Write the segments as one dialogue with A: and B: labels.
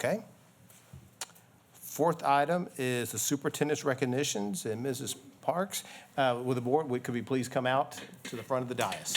A: Okay. Fourth item is the superintendent's recognitions, and Mrs. Parks, with the board, could we please come out to the front of the dais?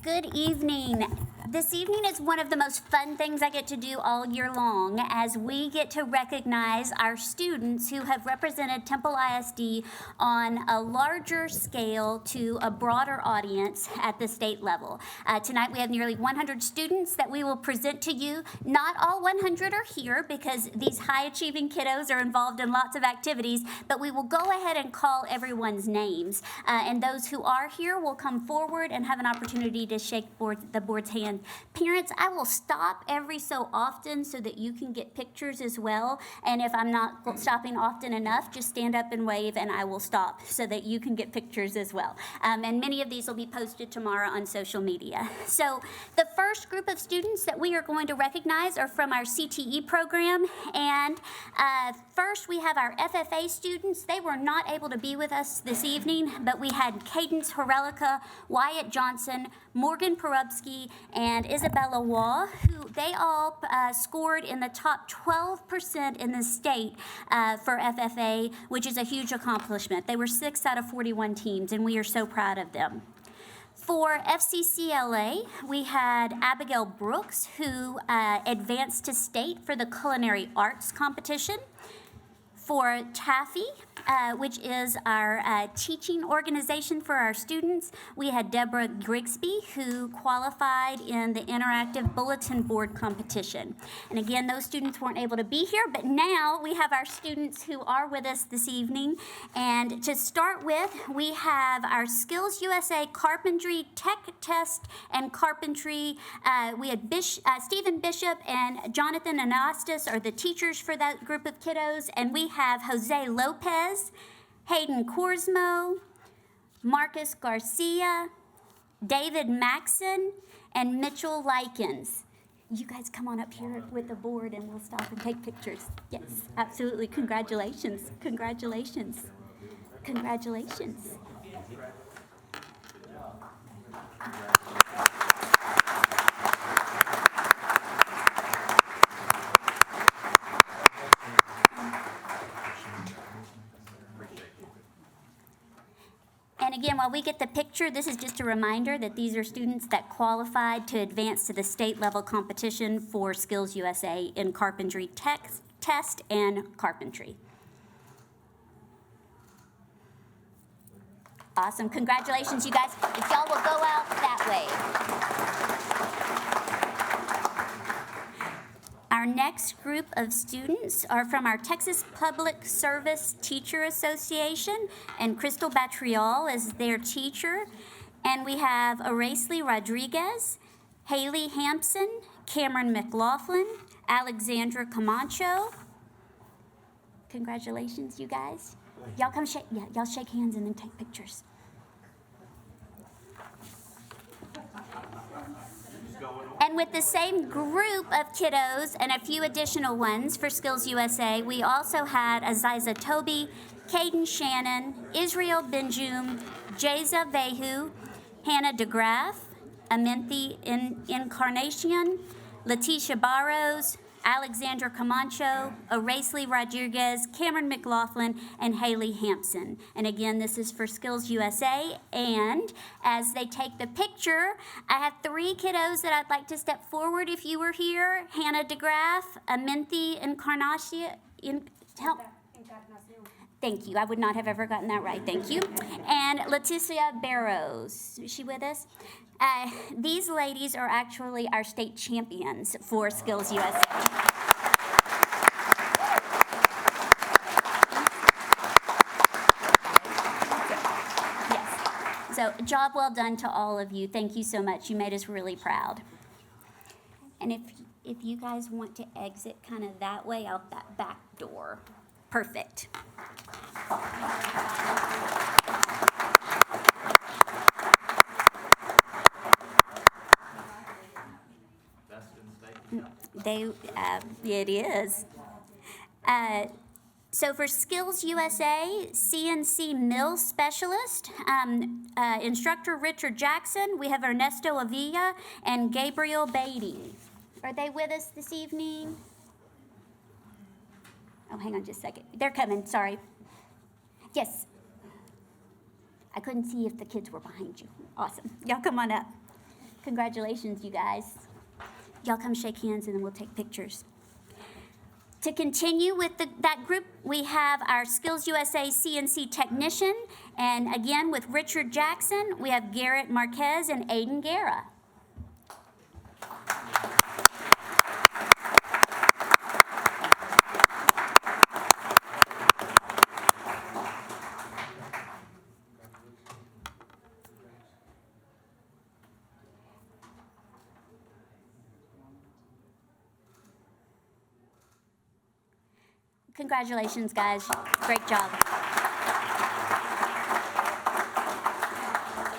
B: Good evening. This evening is one of the most fun things I get to do all year long, as we get to recognize our students who have represented Temple ISD on a larger scale to a broader audience at the state level. Tonight we have nearly 100 students that we will present to you. Not all 100 are here because these high-achieving kiddos are involved in lots of activities, but we will go ahead and call everyone's names. And those who are here will come forward and have an opportunity to shake the board's hand. Parents, I will stop every so often so that you can get pictures as well. And if I'm not stopping often enough, just stand up and wave and I will stop so that you can get pictures as well. And many of these will be posted tomorrow on social media. So the first group of students that we are going to recognize are from our CTE program. And first we have our FFA students. They were not able to be with us this evening, but we had Cadence Horelica, Wyatt Johnson, Morgan Porubsky, and Isabella Waugh, who they all scored in the top 12% in the state for FFA, which is a huge accomplishment. They were 6 out of 41 teams, and we are so proud of them. For FCCLA, we had Abigail Brooks, who advanced to state for the culinary arts competition. For Taffy, which is our teaching organization for our students, we had Deborah Grigsby, who qualified in the interactive bulletin board competition. And again, those students weren't able to be here, but now we have our students who are with us this evening. And to start with, we have our Skills USA Carpentry Tech Test and Carpentry. We had Stephen Bishop and Jonathan Anastas are the teachers for that group of kiddos, and we have Jose Lopez, Hayden Corsmo, Marcus Garcia, David Maxon, and Mitchell Likens. You guys come on up here with the board and we'll stop and take pictures. Yes, absolutely. Congratulations. Congratulations. Congratulations. And again, while we get the picture, this is just a reminder that these are students that qualified to advance to the state level competition for Skills USA in carpentry test and carpentry. Awesome. Congratulations, you guys. If y'all will go out that way. Our next group of students are from our Texas Public Service Teacher Association, and Crystal Batrial is their teacher. And we have Aracely Rodriguez, Haley Hampson, Cameron McLaughlin, Alexandra Camacho. Congratulations, you guys. Y'all come shake, y'all shake hands and then take pictures. And with the same group of kiddos and a few additional ones for Skills USA, we also had Aziza Toby, Caden Shannon, Israel Benjum, Jaza Vehu, Hannah DeGraff, Amenthi Incarnation, Letitia Barrows, Alexandra Camacho, Aracely Rodriguez, Cameron McLaughlin, and Haley Hampson. And again, this is for Skills USA. And as they take the picture, I have 3 kiddos that I'd like to step forward if you were here. Hannah DeGraff, Amenthi Incarnation. Thank you. I would not have ever gotten that right. Thank you. And Leticia Barrows. Is she with us? These ladies are actually our state champions for Skills USA. Yes. So, job well done to all of you. Thank you so much. You made us really proud. And if you guys want to exit kind of that way out that back door. Perfect. It is. So for Skills USA, CNC Mill Specialist, Instructor Richard Jackson, we have Ernesto Avilla and Gabriel Beatty. Are they with us this evening? Oh, hang on just a second. They're coming, sorry. Yes. I couldn't see if the kids were behind you. Awesome. Y'all come on up. Congratulations, you guys. Y'all come shake hands and then we'll take pictures. To continue with that group, we have our Skills USA CNC technician. And again, with Richard Jackson, we have Garrett Marquez and Aiden Guerra. Congratulations, guys. Great job.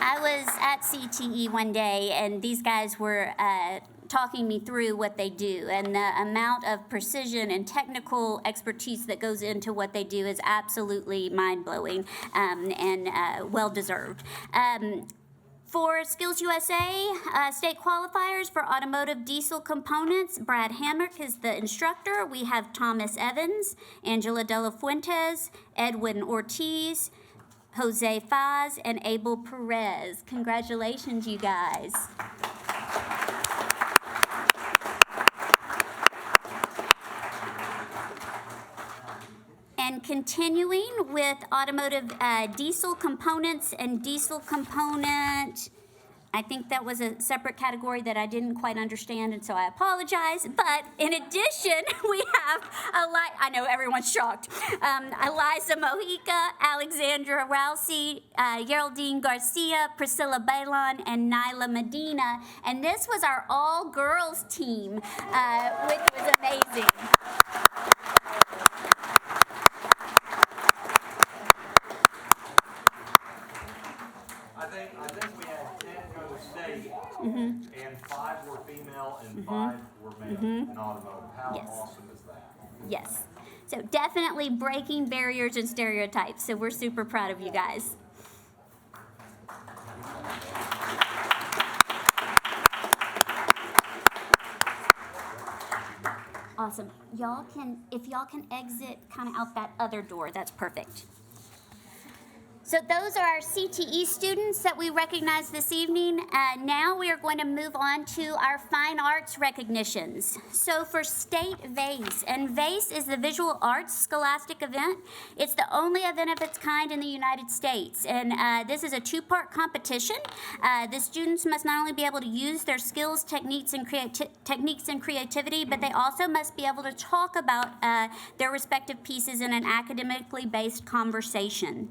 B: I was at CTE one day, and these guys were talking me through what they do, and the amount of precision and technical expertise that goes into what they do is absolutely mind-blowing and well-deserved. For Skills USA state qualifiers for automotive diesel components, Brad Hammock is the instructor. We have Thomas Evans, Angela De La Fuentes, Edwin Ortiz, Jose Faz, and Abel Perez. Congratulations, you guys. And continuing with automotive diesel components and diesel component, I think that was a separate category that I didn't quite understand, and so I apologize. But in addition, we have, I know everyone's shocked, Eliza Mojica, Alexandra Rousey, Geraldine Garcia, Priscilla Bailon, and Nyla Medina. And this was our all-girls team, which was amazing.
C: I think we had 10 go to state, and 5 were female and 5 were male in automotive. How
B: Yes.
C: awesome is that?
B: Yes. So definitely breaking barriers and stereotypes. So we're super proud of you guys. Awesome. If y'all can exit kind of out that other door, that's perfect. So those are our CTE students that we recognize this evening. Now we are going to move on to our fine arts recognitions. So for State VIII, and VIII is the Visual Arts Scholastic event. It's the only event of its kind in the United States. And this is a 2-part competition. The students must not only be able to use their skills, techniques, and creativity, but they also must be able to talk about their respective pieces in an academically based conversation.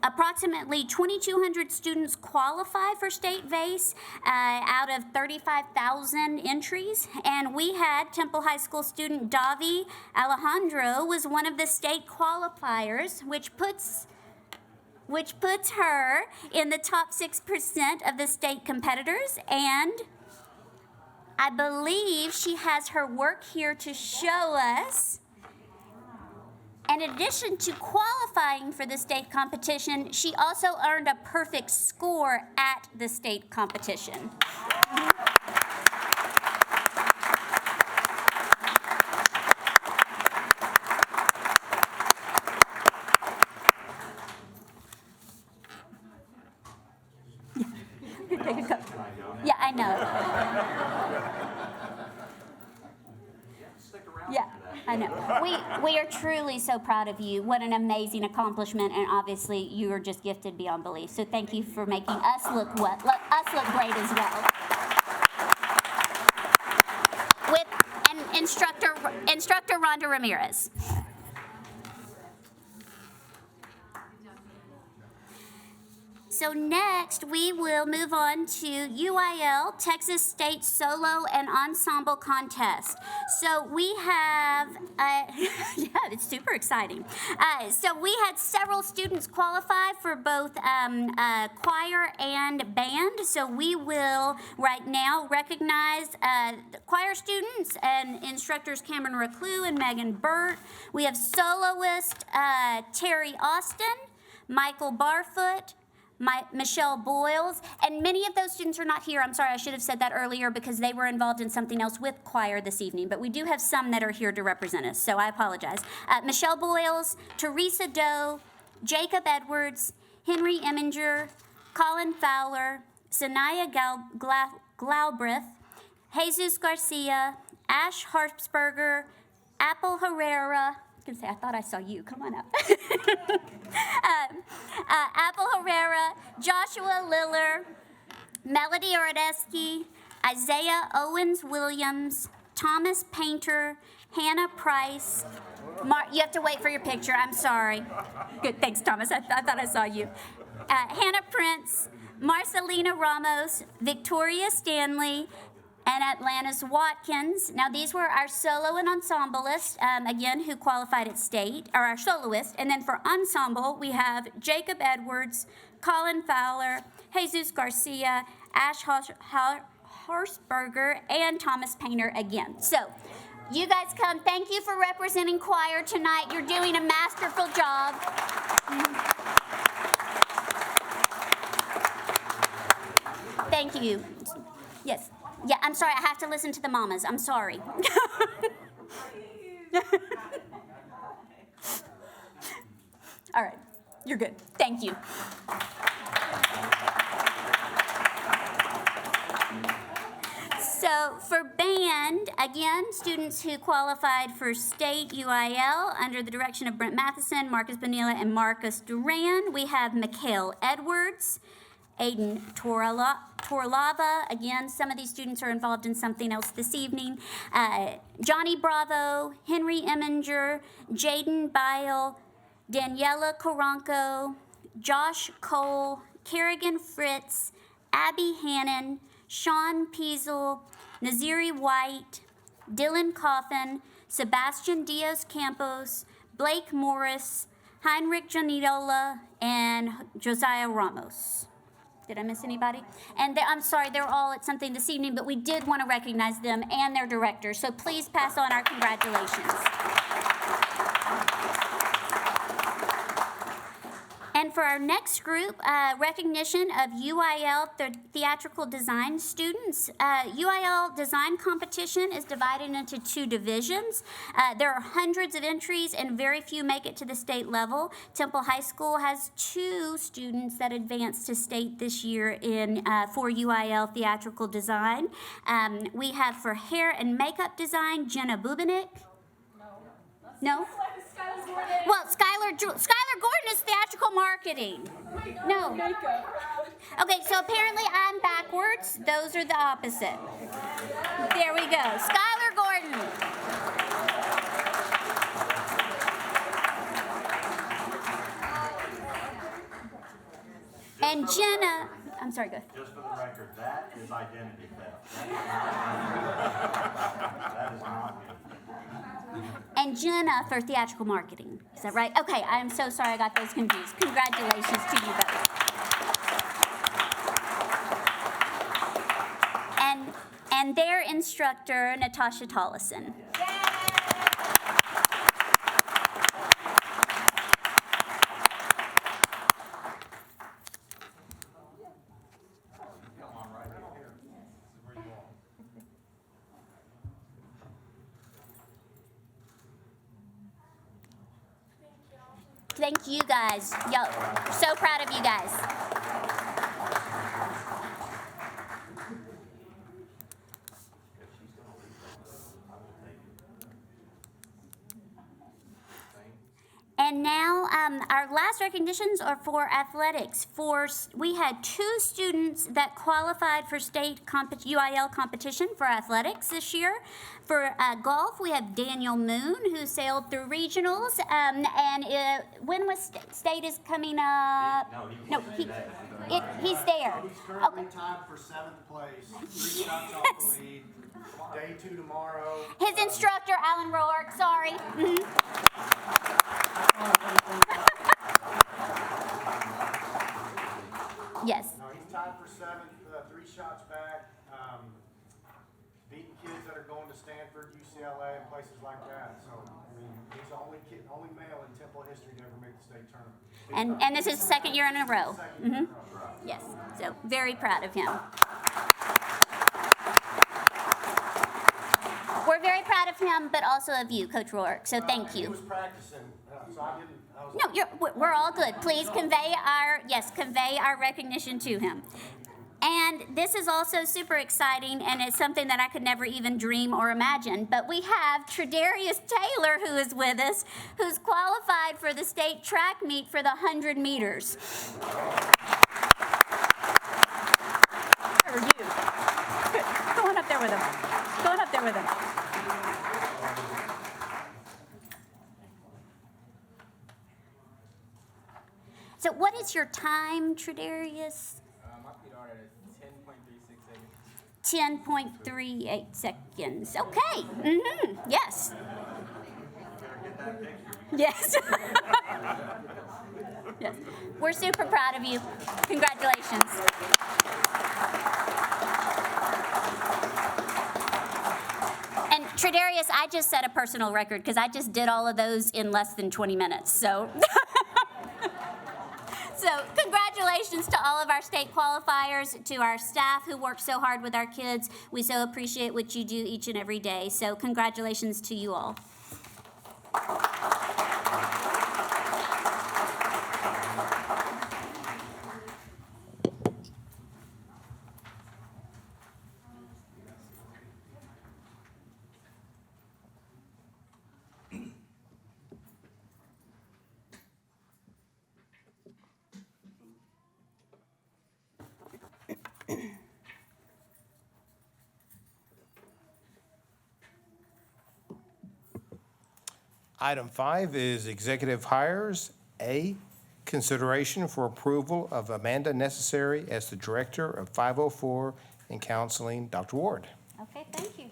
B: Approximately 2,200 students qualify for State VIII out of 35,000 entries, and we had Temple High School student Davi Alejandro was one of the state qualifiers, which puts her in the top 6% of the state competitors, and I believe she has her work here to show us. In addition to qualifying for the state competition, she also earned a perfect score at the state competition. Yeah, I know. Yeah, I know. We are truly so proud of you. What an amazing accomplishment, and obviously you are just gifted beyond belief. So thank you for making us look great as well. With an instructor Rhonda Ramirez. So next, we will move on to UIL, Texas State Solo and Ensemble Contest. So we have, yeah, it's super exciting. So we had several students qualify for both choir and band. So we will right now recognize the choir students and instructors Cameron Reclue and Megan Burt. We have soloist Terry Austin, Michael Barfoot, Michelle Boyles, and many of those students are not here. I'm sorry, I should have said that earlier because they were involved in something else with choir this evening, but we do have some that are here to represent us, so I apologize. Michelle Boyles, Teresa Doe, Jacob Edwards, Henry Eminger, Colin Fowler, Sanaya Glaubreth, Jesus Garcia, Ash Harpsberger, Apple Herrera. I can say, I thought I saw you. Come on up. Apple Herrera, Joshua Liller, Melody Oradesky, Isaiah Owens Williams, Thomas Painter, Hannah Price. You have to wait for your picture. I'm sorry. Good. Thanks, Thomas. I thought I saw you. Hannah Prince, Marcelina Ramos, Victoria Stanley, and Atlantis Watkins. Now, these were our solo and ensemblists, again, who qualified at state, or our soloists. And then for ensemble, we have Jacob Edwards, Colin Fowler, Jesus Garcia, Ash Harsberger, and Thomas Painter again. So, you guys come. Thank you for representing choir tonight. You're doing a masterful job. Thank you. Yes. Yeah, I'm sorry. I have to listen to the mamas. I'm sorry. All right. You're good. Thank you. So for band, again, students who qualified for state UIL under the direction of Brent Matheson, Marcus Bonilla, and Marcus Duran, we have Mikhail Edwards, Aiden Torlava. Again, some of these students are involved in something else this evening. Johnny Bravo, Henry Eminger, Jaden Bile, Daniela Karanko, Josh Cole, Kerrigan Fritz, Abby Hannon, Sean Peasel, Naziri White, Dylan Coffin, Sebastian Diaz Campos, Blake Morris, Heinrich Janitola, and Josiah Ramos. Did I miss anybody? And I'm sorry, they're all at something this evening, but we did want to recognize them and their director. So please pass on our congratulations. And for our next group, recognition of UIL theatrical design students. UIL design competition is divided into two divisions. There are hundreds of entries and very few make it to the state level. Temple High School has 2 students that advanced to state this year for UIL theatrical design. We have for hair and makeup design, Jenna Bubenik. No? Well, Skylar Gordon is theatrical marketing. No. Okay, so apparently I'm backwards. Those are the opposite. There we go. Skylar Gordon. And Jenna, I'm sorry, go.
C: Just for the record, that is identity theft. That is not me.
B: And Jenna for theatrical marketing. Is that right? Okay, I'm so sorry I got those confused. Congratulations to you both. And their instructor, Natasha Tollison. Thank you guys. Yo, so proud of you guys. And now our last recognitions are for athletics. We had 2 students that qualified for state UIL competition for athletics this year. For golf, we have Daniel Moon, who sailed through regionals. When was state is coming up? He's there.
D: He's currently tied for 7th place, 3 shots off the lead. Day 2 tomorrow.
B: His instructor, Alan Rourke, sorry. Yes.
D: No, he's tied for 7th, 3 shots back. Beating kids that are going to Stanford, UCLA. UCLA and places like that. So, I mean, he's the only male in Temple history to ever make the state tournament.
B: And this is the second year in a row.
D: Second year in a row.
B: Yes, so very proud of him. We're very proud of him, but also of you, Coach Rourke, so thank
D: He
B: you.
D: was practicing, so I didn't.
B: No, we're all good. Please convey our recognition to him. And this is also super exciting, and it's something that I could never even dream or imagine. But we have Tredarius Taylor, who is with us, who's qualified for the state track meet for the 100 meters. Where are you? Go on up there with him. Go on up there with him. So what is your time, Tredarius?
E: My PR is 10.36 seconds.
B: 10.38 seconds. Okay. Yes. Yes. Yes. We're super proud of you. Congratulations. And Tredarius, I just set a personal record because I just did all of those in less than 20 minutes. So. So congratulations to all of our state qualifiers, to our staff who work so hard with our kids. We so appreciate what you do each and every day. So congratulations to you all.
A: Item 5 is executive hires. A, consideration for approval of Amanda Necessary as the Director of 504 in Counseling. Dr. Ward.
F: Okay, thank you.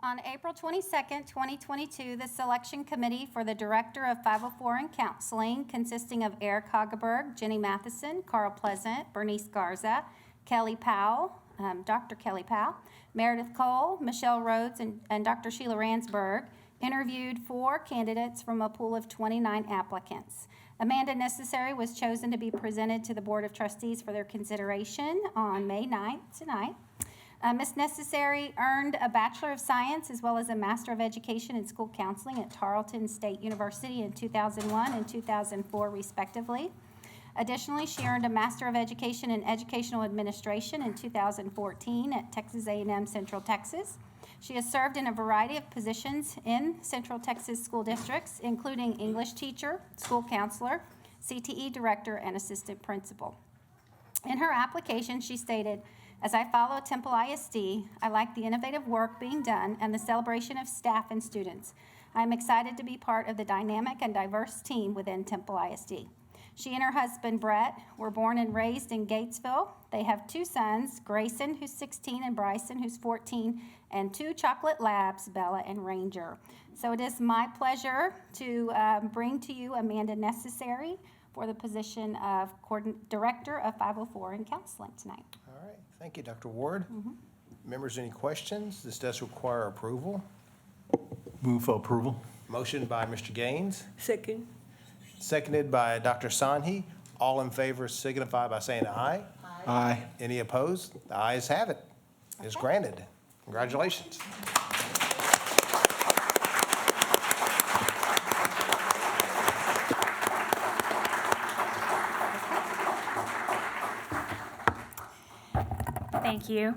F: On April 22nd, 2022, the selection committee for the Director of 504 in Counseling, consisting of Eric Hageberg, Jenny Matheson, Carl Pleasant, Bernice Garza, Kelly Powell, Dr. Kelly Powell, Meredith Cole, Michelle Rhodes, and Dr. Sheila Ransberg, interviewed 4 candidates from a pool of 29 applicants. Amanda Necessary was chosen to be presented to the Board of Trustees for their consideration on May 9th, tonight. Ms. Necessary earned a Bachelor of Science as well as a Master of Education in School Counseling at Tarleton State University in 2001 and 2004, respectively. Additionally, she earned a Master of Education in Educational Administration in 2014 at Texas A&M Central Texas. She has served in a variety of positions in Central Texas school districts, including English teacher, school counselor, CTE director, and assistant principal. In her application, she stated, "As I follow Temple ISD, I like the innovative work being done and the celebration of staff and students. I am excited to be part of the dynamic and diverse team within Temple ISD." She and her husband, Brett, were born and raised in Gatesville. They have 2 sons, Grayson, who's 16, and Bryson, who's 14, and 2 chocolate labs, Bella and Ranger. So it is my pleasure to bring to you Amanda Necessary for the position of Director of 504 in Counseling tonight.
A: All right. Thank you, Dr. Ward. Members, any questions? This does require approval.
G: Move for approval.
A: Motion by Mr. Gaines,
H: Second.
A: seconded by Dr. Sanhi. All in favor signify by saying aye.
G: Aye.
A: Any opposed? The ayes have it. It's granted. Congratulations.
I: Thank you.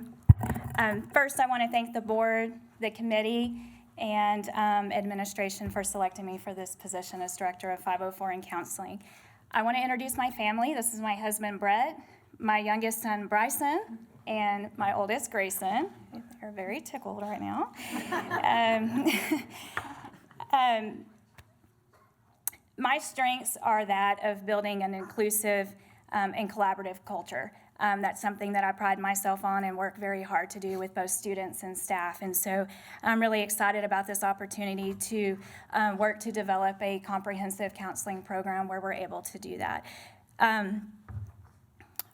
I: First, I want to thank the board, the committee, and administration for selecting me for this position as Director of 504 in Counseling. I want to introduce my family. This is my husband, Brett, my youngest son, Bryson, and my oldest, Grayson. They're very tickled right now. My strengths are that of building an inclusive and collaborative culture. That's something that I pride myself on and work very hard to do with both students and staff. And so I'm really excited about this opportunity to work to develop a comprehensive counseling program where we're able to do that.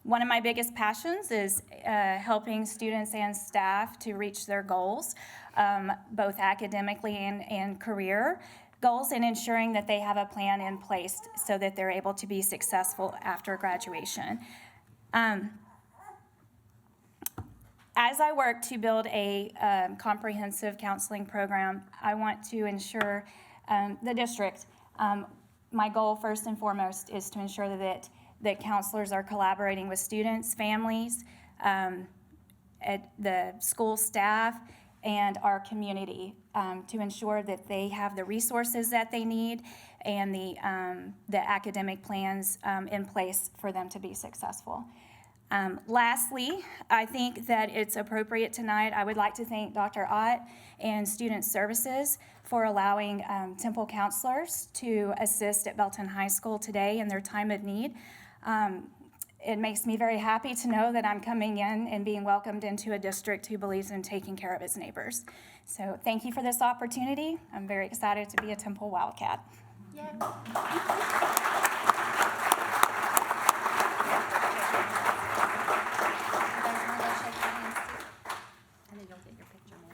I: One of my biggest passions is helping students and staff to reach their goals, both academically and career goals, and ensuring that they have a plan in place so that they're able to be successful after graduation. As I work to build a comprehensive counseling program, I want to ensure the district, my goal first and foremost is to ensure that counselors are collaborating with students, families, at the school staff, and our community to ensure that they have the resources that they need and the academic plans in place for them to be successful. Lastly, I think that it's appropriate tonight, I would like to thank Dr. Ott and Student Services for allowing Temple counselors to assist at Belton High School today in their time of need. It makes me very happy to know that I'm coming in and being welcomed into a district who believes in taking care of its neighbors. So thank you for this opportunity. I'm very excited to be a Temple Wildcat.
F: And then you'll get your picture made.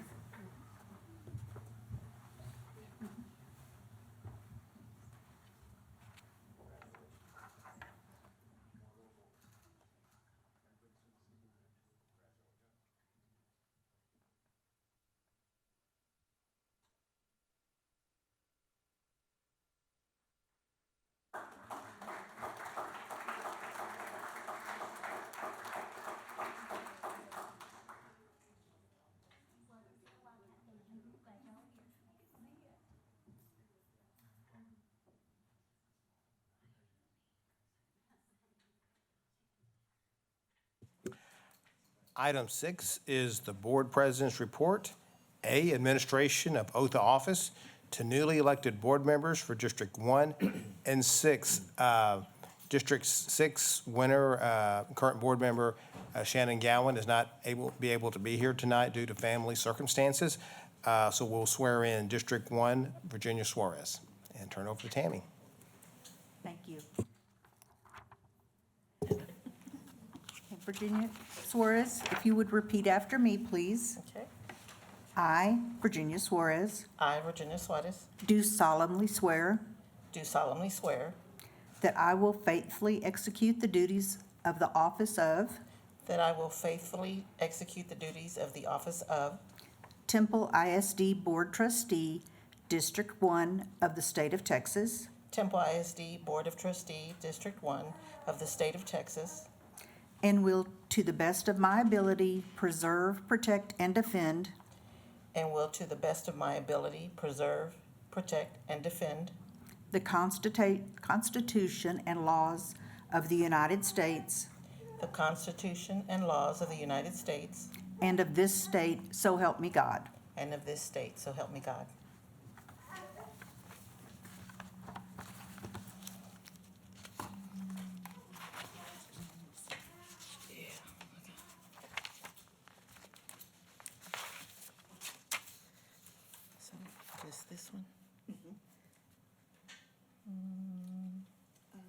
A: Item 6 is the Board President's Report. A, administration of oath of office to newly elected board members for District 1 and 6. District 6 winner, current board member Shannon Gowan is not able to be here tonight due to family circumstances. So we'll swear in District 1, Virginia Suarez, and turn over to Tammy.
H: Thank you. Virginia Suarez, if you would repeat after me, please.
J: Okay.
H: I, Virginia Suarez,
J: I, Virginia Suarez,
H: do solemnly swear
J: do solemnly swear
H: that I will faithfully execute the duties of the office of
J: that I will faithfully execute the duties of the office of
H: Temple ISD Board Trustee, District 1 of the State of Texas,
J: Temple ISD Board of Trustees, District 1 of the State of Texas,
H: and will, to the best of my ability, preserve, protect, and defend
J: and will, to the best of my ability, preserve, protect, and defend
H: the Constitution and laws of the United States
J: the Constitution and laws of the United States
H: and of this state, so help me God.
J: and of this state, so help me God. So, this one?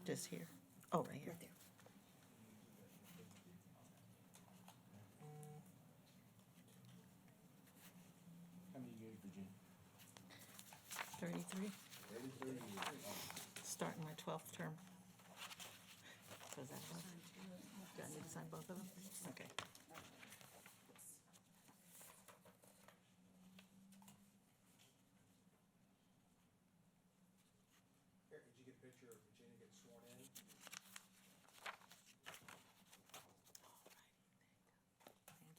J: Just here? Oh, right here.
G: How many years, Virginia?
J: 33. Starting my 12th term. So is that one? Do I need to sign both of them? Okay.
A: Eric, did you get a picture of Virginia getting sworn in?
J: Thank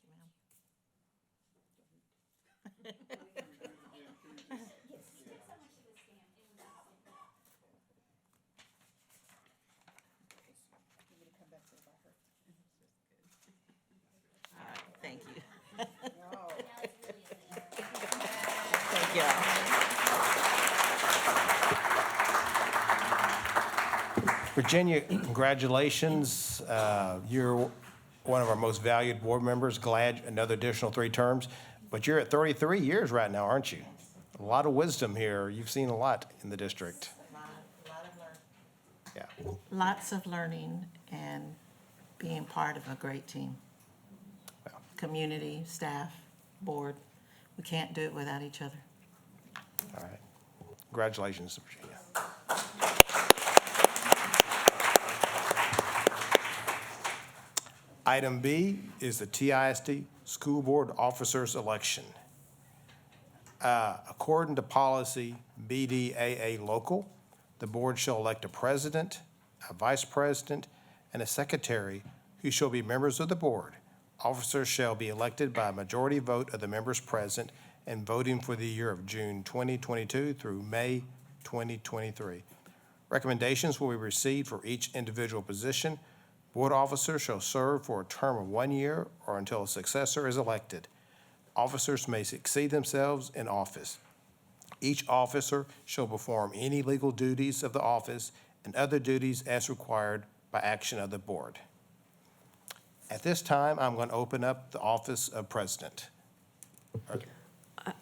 J: you, ma'am. All right, thank you. Thank you.
A: Virginia, congratulations. You're one of our most valued board members. Glad another additional 3 terms. But you're at 33 years right now, aren't you? A lot of wisdom here. You've seen a lot in the district.
J: Lot of learning.
A: Yeah.
J: Lots of learning and being part of a great team. Community, staff, board, we can't do it without each other.
A: All right. Congratulations, Virginia. Item B is the TISD School Board Officers Election. According to policy BDAA local, the board shall elect a president, a vice president, and a secretary who shall be members of the board. Officers shall be elected by a majority vote of the members present and voting for the year of June 2022 through May 2023. Recommendations will be received for each individual position. Board officers shall serve for a term of 1 year or until a successor is elected. Officers may succeed themselves in office. Each officer shall perform any legal duties of the office and other duties as required by action of the board. At this time, I'm going to open up the office of president.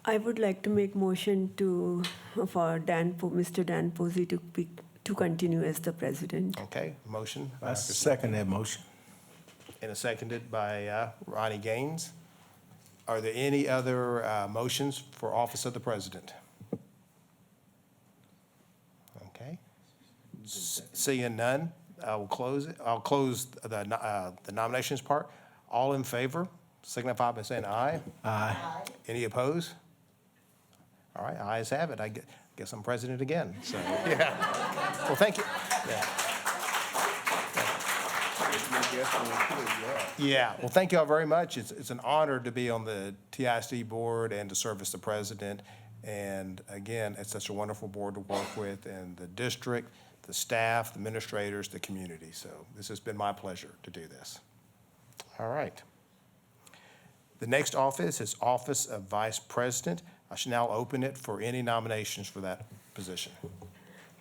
K: I would like to make motion for Mr. Dan Posey to continue as the president.
A: Okay, motion by
G: I
A: Dr.
G: second that motion.
A: and a seconded by Ronnie Gaines. Are there any other motions for office of the president? Okay. Seeing none, I will close it. I'll close the nominations part. All in favor, signify by saying aye.
G: Aye.
A: Any opposed? All right, ayes have it. I guess I'm president again, so, yeah. Well, thank you. Yeah, well, thank you all very much. It's an honor to be on the TISD board and to serve as the president. And again, it's such a wonderful board to work with, and the district, the staff, the administrators, the community. So this has been my pleasure to do this. All right. The next office is Office of Vice President. I shall now open it for any nominations for that position.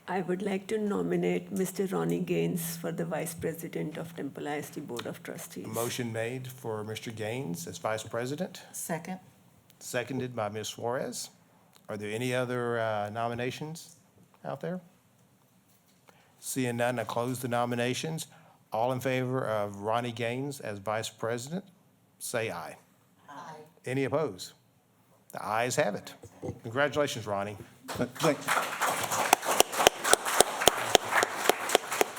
K: I would like to nominate Mr. Ronnie Gaines for the vice president of Temple ISD Board of Trustees.
A: A motion made for Mr. Gaines as vice president,
J: Second?
A: seconded by Ms. Suarez. Are there any other nominations out there? Seeing none, I close the nominations. All in favor of Ronnie Gaines as vice president, say aye.
J: Aye.
A: Any opposed? The ayes have it. Congratulations, Ronnie.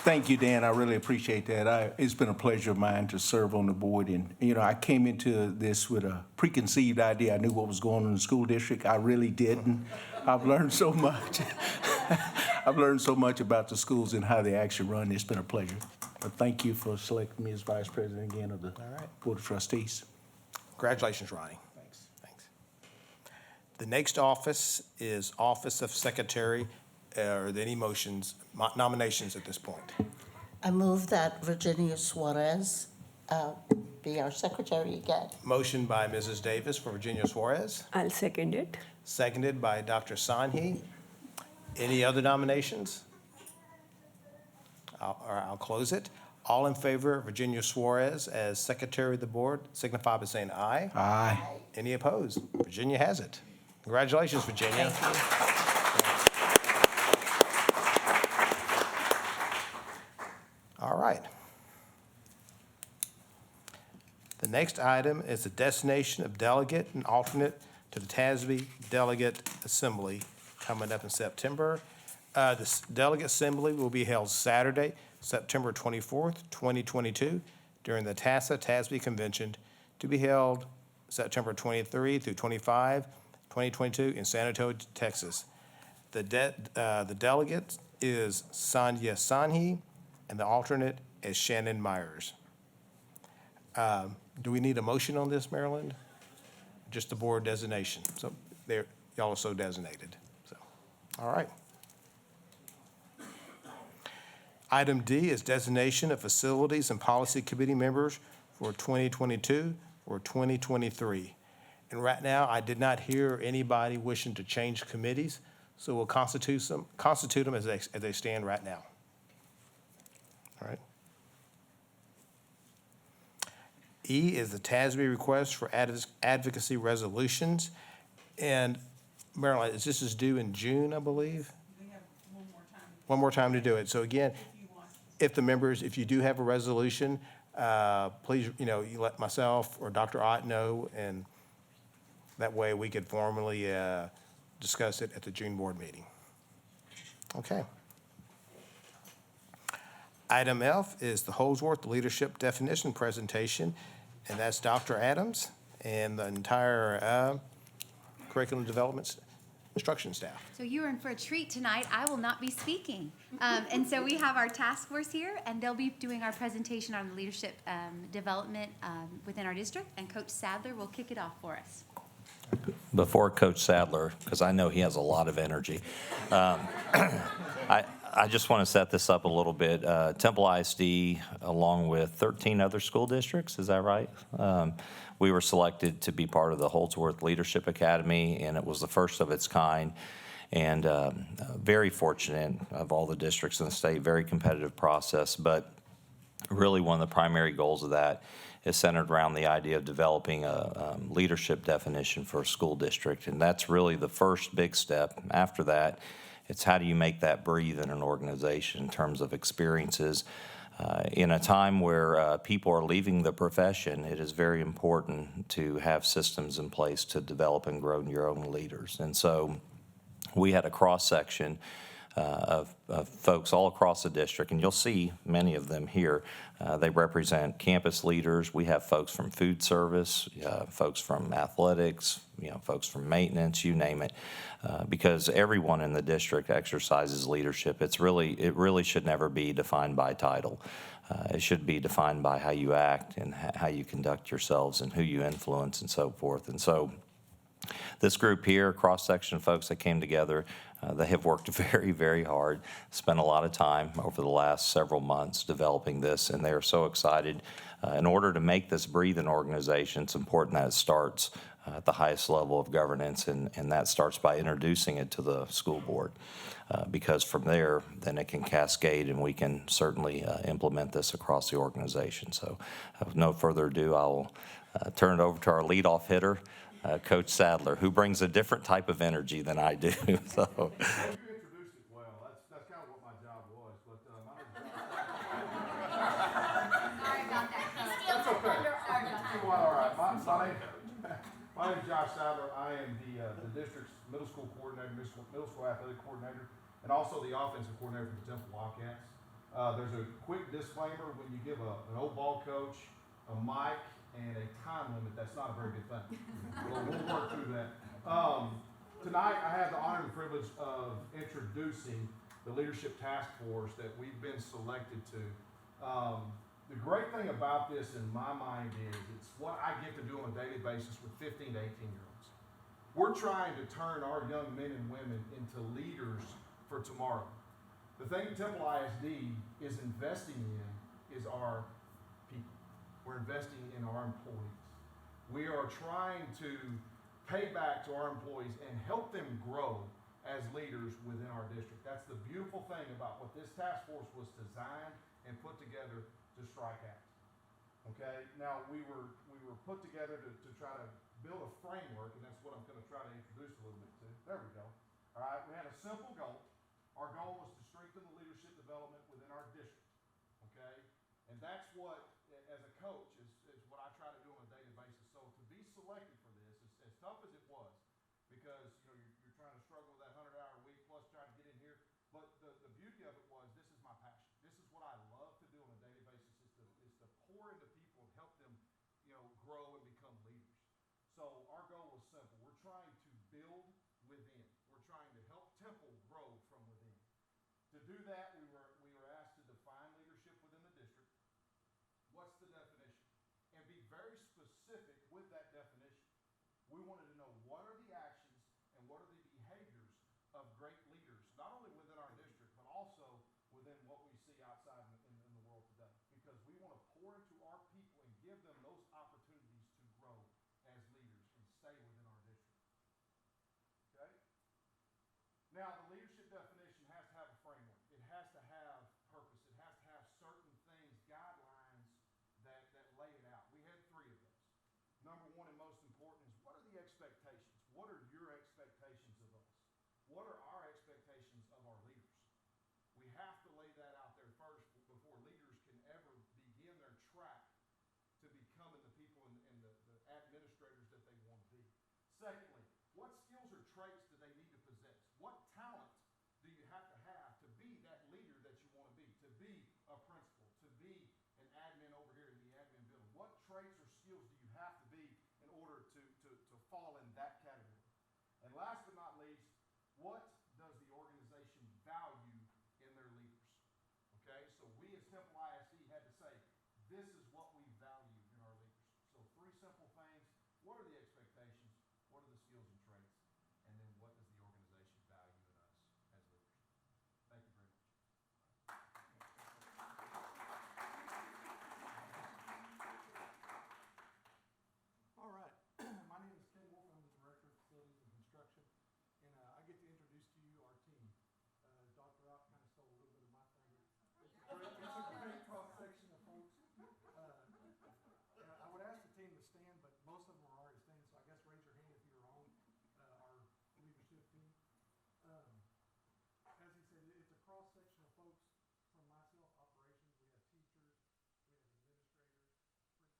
G: Thank you, Dan. I really appreciate that. It's been a pleasure of mine to serve on the board. And, you know, I came into this with a preconceived idea. I knew what was going on in the school district. I really didn't. I've learned so much. I've learned so much about the schools and how they actually run. It's been a pleasure. But thank you for selecting me as vice president again of the Board of Trustees.
A: Congratulations, Ronnie. Thanks. The next office is Office of Secretary. Are there any nominations at this point?
J: I move that Virginia Suarez be our secretary again.
A: Motion by Mrs. Davis for Virginia Suarez,
K: I'll second it.
A: seconded by Dr. Sanhi. Any other nominations? I'll close it. All in favor of Virginia Suarez as secretary of the board, signify by saying aye.
G: Aye.
A: Any opposed? Virginia has it. Congratulations, Virginia. All right. The next item is the designation of delegate and alternate to the TISD Delegate Assembly coming up in September. This delegate assembly will be held Saturday, September 24th, 2022, during the TISD Convention to be held September 23 through 25, 2022 in San Antonio, Texas. The delegate is Sandhya Sanhi, and the alternate is Shannon Myers. Do we need a motion on this, Maryland? Just the board designation. So y'all are so designated. So, all right. Item D is designation of facilities and policy committee members for 2022 or 2023. And right now, I did not hear anybody wishing to change committees, so we'll constitute them as they stand right now. All right. E is the TISD request for advocacy resolutions. And Marilyn, this is due in June, I believe?
L: They have one more time.
A: One more time to do it. So again,
L: If you want.
A: if you do have a resolution, please, you let myself or Dr. Ott know, and that way we could formally discuss it at the June board meeting. Okay. Item F is the Holdsworth Leadership Definition presentation, and that's Dr. Adams and the entire curriculum development instruction staff.
L: So you're in for a treat tonight. I will not be speaking. And so we have our task force here, and they'll be doing our presentation on the leadership development within our district, and Coach Sadler will kick it off for us.
M: Before Coach Sadler, because I know he has a lot of energy, I just want to set this up a little bit. Temple ISD, along with 13 other school districts, is that right? We were selected to be part of the Holdsworth Leadership Academy, and it was the first of its kind. And very fortunate of all the districts in the state, very competitive process. But really one of the primary goals of that is centered around the idea of developing a leadership definition for a school district. And that's really the first big step. After that, it's how do you make that breathe in an organization in terms of experiences. In a time where people are leaving the profession, it is very important to have systems in place to develop and grow your own leaders. And so we had a cross-section of folks all across the district, and you'll see many of them here. They represent campus leaders. We have folks from food service, folks from athletics, folks from maintenance, you name it, because everyone in the district exercises leadership. It really should never be defined by title. It should be defined by how you act and how you conduct yourselves and who you influence and so forth. And so this group here, cross-section of folks that came together, they have worked very, very hard, spent a lot of time over the last several months developing this, and they are so excited. In order to make this breathe an organization, it's important that it starts at the highest level of governance, and that starts by introducing it to the school board, because from there, then it can cascade, and we can certainly implement this across the organization. So with no further ado, I'll turn it over to our leadoff hitter, Coach Sadler, who brings a different type of energy than I do. So.
D: You introduced it well. That's kind of what my job was. But my name is Josh.
B: Sorry about that.
D: That's okay. All right. My name is Josh Sadler. I am the district's middle school coordinator, middle school athletic coordinator, and also the offensive coordinator for the Temple Wildcats. There's a quick disclaimer: when you give an old ball coach a mic and a time limit, that's not a very good thing. We'll work through that. Tonight, I have the honor and privilege of introducing the leadership task force that we've been selected to. The great thing about this in my mind is it's what I get to do on a daily basis with 15 to 18-year-olds. We're trying to turn our young men and women into leaders for tomorrow. The thing Temple ISD is investing in is our people. We're investing in our employees. We are trying to pay back to our employees and help them grow as leaders within our district. That's the beautiful thing about what this task force was designed and put together to strike at. Okay, now we were put together to try to build a framework, and that's what I'm going to try to introduce a little bit to. There we go. All right, we had a simple goal. Our goal was to strengthen the leadership development within our district. Okay, and that's what, as a coach, is what I try to do on a daily basis. So to be selected for this, as tough as it was, because you're trying to struggle with that 100-hour week plus trying to get in here. But the beauty of it was, this is my passion. This is what I love to do on a daily basis, is to pour into people and help them, grow and become leaders. So our goal was simple. We're trying to build within. We're trying to help Temple grow from within. To do that, we were asked to define leadership within the district. What's the definition? And be very specific with that definition. We wanted to know what are the actions and what are the behaviors of great leaders, not only within our district, but also within what we see outside in the world today. Because we want to pour into our people and give them those opportunities to grow as leaders and stay within our district. Okay? Now, the leadership definition has to have a framework. It has to have purpose. It has to have certain things, guidelines that lay it out. We had 3 of those. Number 1 and most important is, what are the expectations? What are your expectations of us? What are our expectations of our leaders? We have to lay that out there first before leaders can ever begin their track what does the organization value in their leaders? Okay, so we as Temple ISD had to say, this is what we value in our leaders. So 3 simple things. What are the expectations? What are the skills and traits? And then what does the organization value in us as leaders? Thank you very much. All right. My name is Ken Wolf. I'm the Director of Facilities and Construction. And I get to introduce to you our team. Dr. Rock kind of stole a little bit of my thunder. It's a great cross-section of folks. I would ask the team to stand, but most of them are already standing, so I guess raise your hand if you're on our leadership team. As he said, it's a cross-section of folks from myself, operations. We have teachers, we have administrators, principals, assistant principals.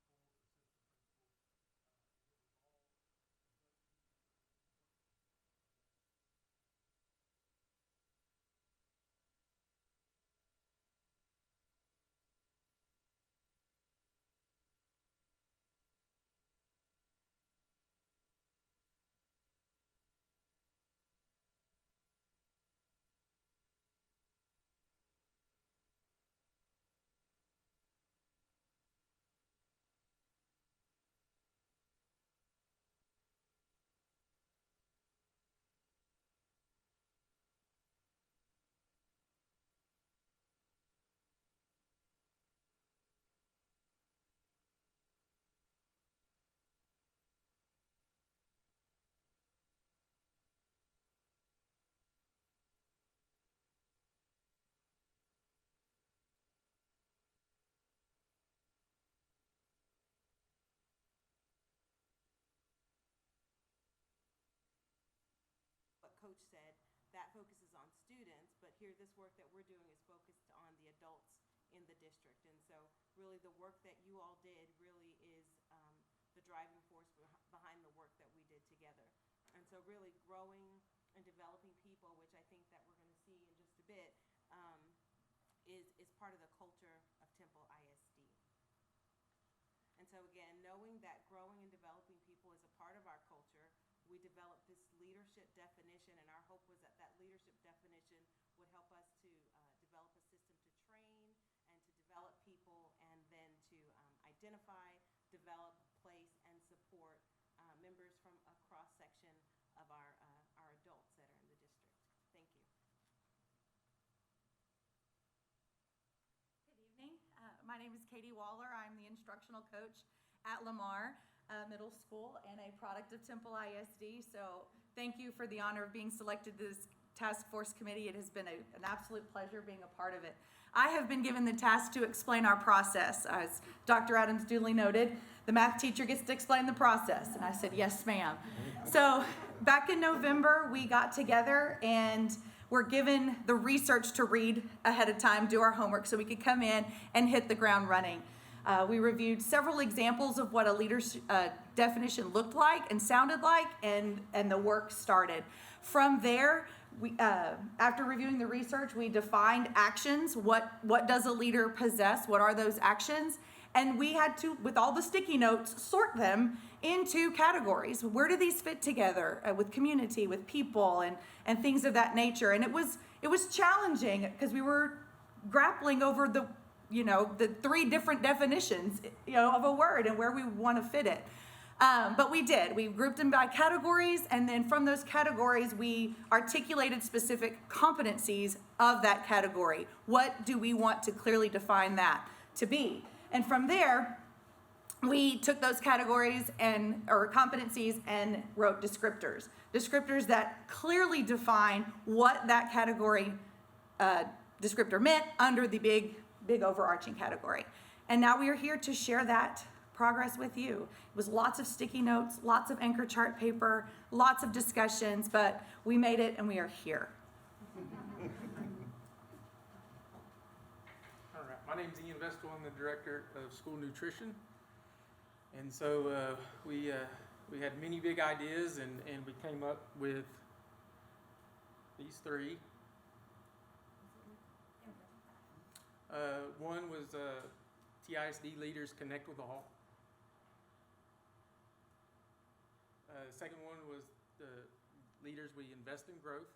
D: It was all
N: what Coach said, that focuses on students, but here this work that we're doing is focused on the adults in the district. And so really the work that you all did really is the driving force behind the work that we did together. And so really growing and developing people, which I think that we're going to see in just a bit, is part of the culture of Temple ISD. And so again, knowing that growing and developing people is a part of our culture, we developed this leadership definition, and our hope was that that leadership definition would help us to develop a system to train and to develop people, and then to identify, develop, place, and support members from a cross-section of our adults that are in the district. Thank you.
O: Good evening. My name is Katie Waller. I'm the instructional coach at Lamar Middle School and a product of Temple ISD. So thank you for the honor of being selected to this task force committee. It has been an absolute pleasure being a part of it. I have been given the task to explain our process. As Dr. Adams duly noted, the math teacher gets to explain the process. And I said, yes, ma'am. So back in November, we got together and were given the research to read ahead of time, do our homework, so we could come in and hit the ground running. We reviewed several examples of what a leader's definition looked like and sounded like, and the work started. From there, we, after reviewing the research, we defined actions. What does a leader possess? What are those actions? And we had to, with all the sticky notes, sort them into categories. Where do these fit together with community, with people, and things of that nature? And it was challenging because we were grappling over the 3 different definitions, of a word and where we want to fit it. But we did. We grouped them by categories, and then from those categories, we articulated specific competencies of that category. What do we want to clearly define that to be? And from there, we took those categories or competencies and wrote descriptors. Descriptors that clearly define what that category descriptor meant under the big overarching category. And now we are here to share that progress with you. It was lots of sticky notes, lots of anchor chart paper, lots of discussions, but we made it and we are here.
E: All right, my name is Ian Vestal. I'm the Director of School Nutrition. And so we had many big ideas, and we came up with these 3. One was TISD Leaders Connect with All. The second one was the Leaders We Invest in Growth.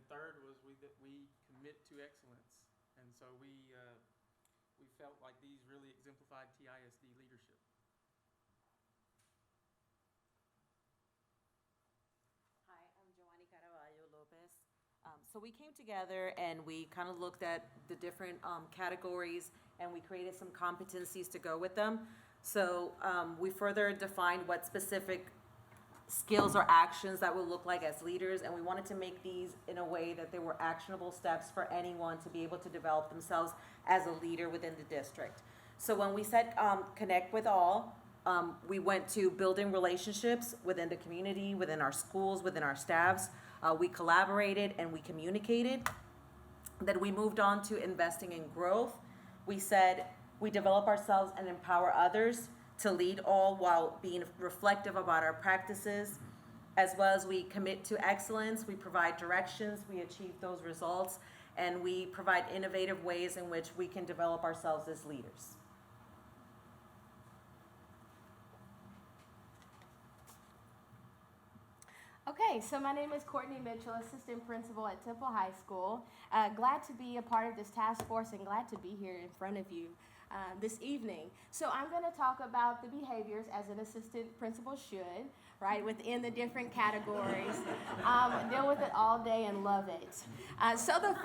E: third was that we commit to excellence. And so we felt like these really exemplified TISD leadership.
N: Hi, I'm Giovanni Caraballo Lopez. So we came together and we kind of looked at the different categories and we created some competencies to go with them. So we further defined what specific skills or actions that will look like as leaders, and we wanted to make these in a way that they were actionable steps for anyone to be able to develop themselves as a leader within the district. So when we said connect with all, we went to building relationships within the community, within our schools, within our staffs. We collaborated and we communicated. Then we moved on to investing in growth. We said we develop ourselves and empower others to lead all while being reflective about our practices, as well as we commit to excellence, we provide directions, we achieve those results, and we provide innovative ways in which we can develop ourselves as leaders.
P: Okay, so my name is Courtney Mitchell, Assistant Principal at Temple High School. Glad to be a part of this task force and glad to be here in front of you this evening. So I'm going to talk about the behaviors as an assistant principal should, right, within the different categories. Deal with it all day and love it. So the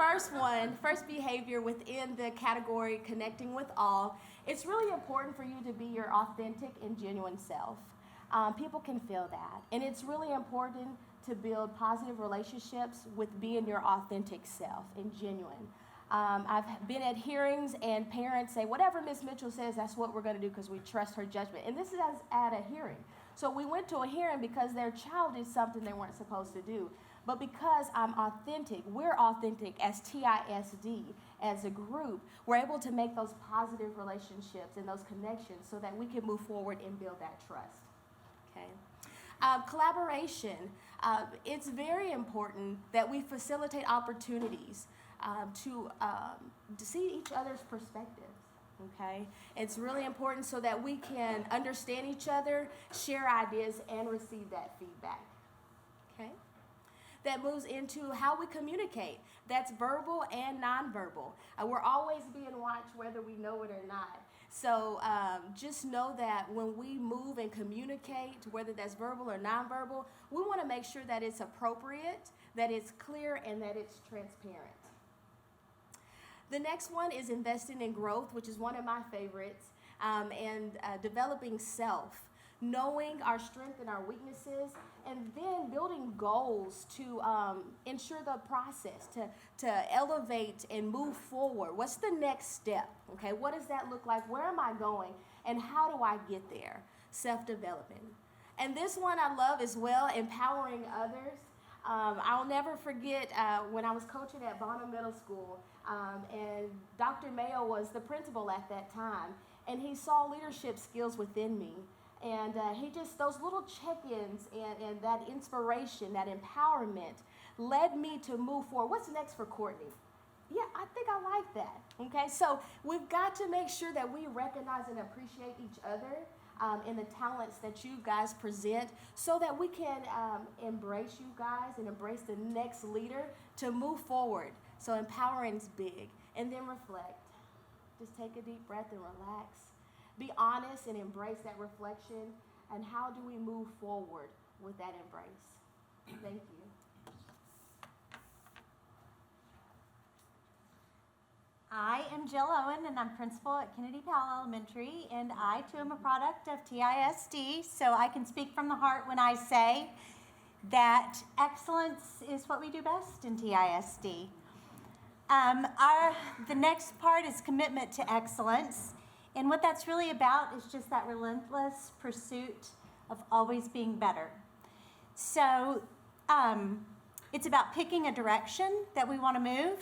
P: first behavior within the category connecting with all, it's really important for you to be your authentic and genuine self. People can feel that. And it's really important to build positive relationships with being your authentic self and genuine. I've been at hearings and parents say, whatever Ms. Mitchell says, that's what we're going to do because we trust her judgment. And this is at a hearing. So we went to a hearing because their child did something they weren't supposed to do. But because I'm authentic, we're authentic as TISD, as a group, we're able to make those positive relationships and those connections so that we can move forward and build that trust. Okay. Collaboration. It's very important that we facilitate opportunities to see each other's perspectives. Okay. It's really important so that we can understand each other, share ideas, and receive that feedback. Okay. That moves into how we communicate. That's verbal and nonverbal. We're always being watched whether we know it or not. So just know that when we move and communicate, whether that's verbal or nonverbal, we want to make sure that it's appropriate, that it's clear, and that it's transparent. The next one is investing in growth, which is one of my favorites, and developing self, knowing our strengths and our weaknesses, and then building goals to ensure the process, to elevate and move forward. What's the next step? Okay, what does that look like? Where am I going? And how do I get there? Self-development. And this one I love as well, empowering others. I'll never forget when I was coaching at Bonham Middle School, and Dr. Mayo was the principal at that time, and he saw leadership skills within me. And he just, those little check-ins and that inspiration, that empowerment led me to move forward. What's next for Courtney? Yeah, I think I like that. Okay, so we've got to make sure that we recognize and appreciate each other and the talents that you guys present so that we can embrace you guys and embrace the next leader to move forward. So empowering is big. And then reflect. Just take a deep breath and relax. Be honest and embrace that reflection. And how do we move forward with that embrace? Thank you.
Q: I am Jill Owen, and I'm principal at Kennedy Powell Elementary, and I too am a product of TISD, so I can speak from the heart when I say that excellence is what we do best in TISD. The next part is commitment to excellence, and what that's really about is just that relentless pursuit of always being better. So it's about picking a direction that we want to move,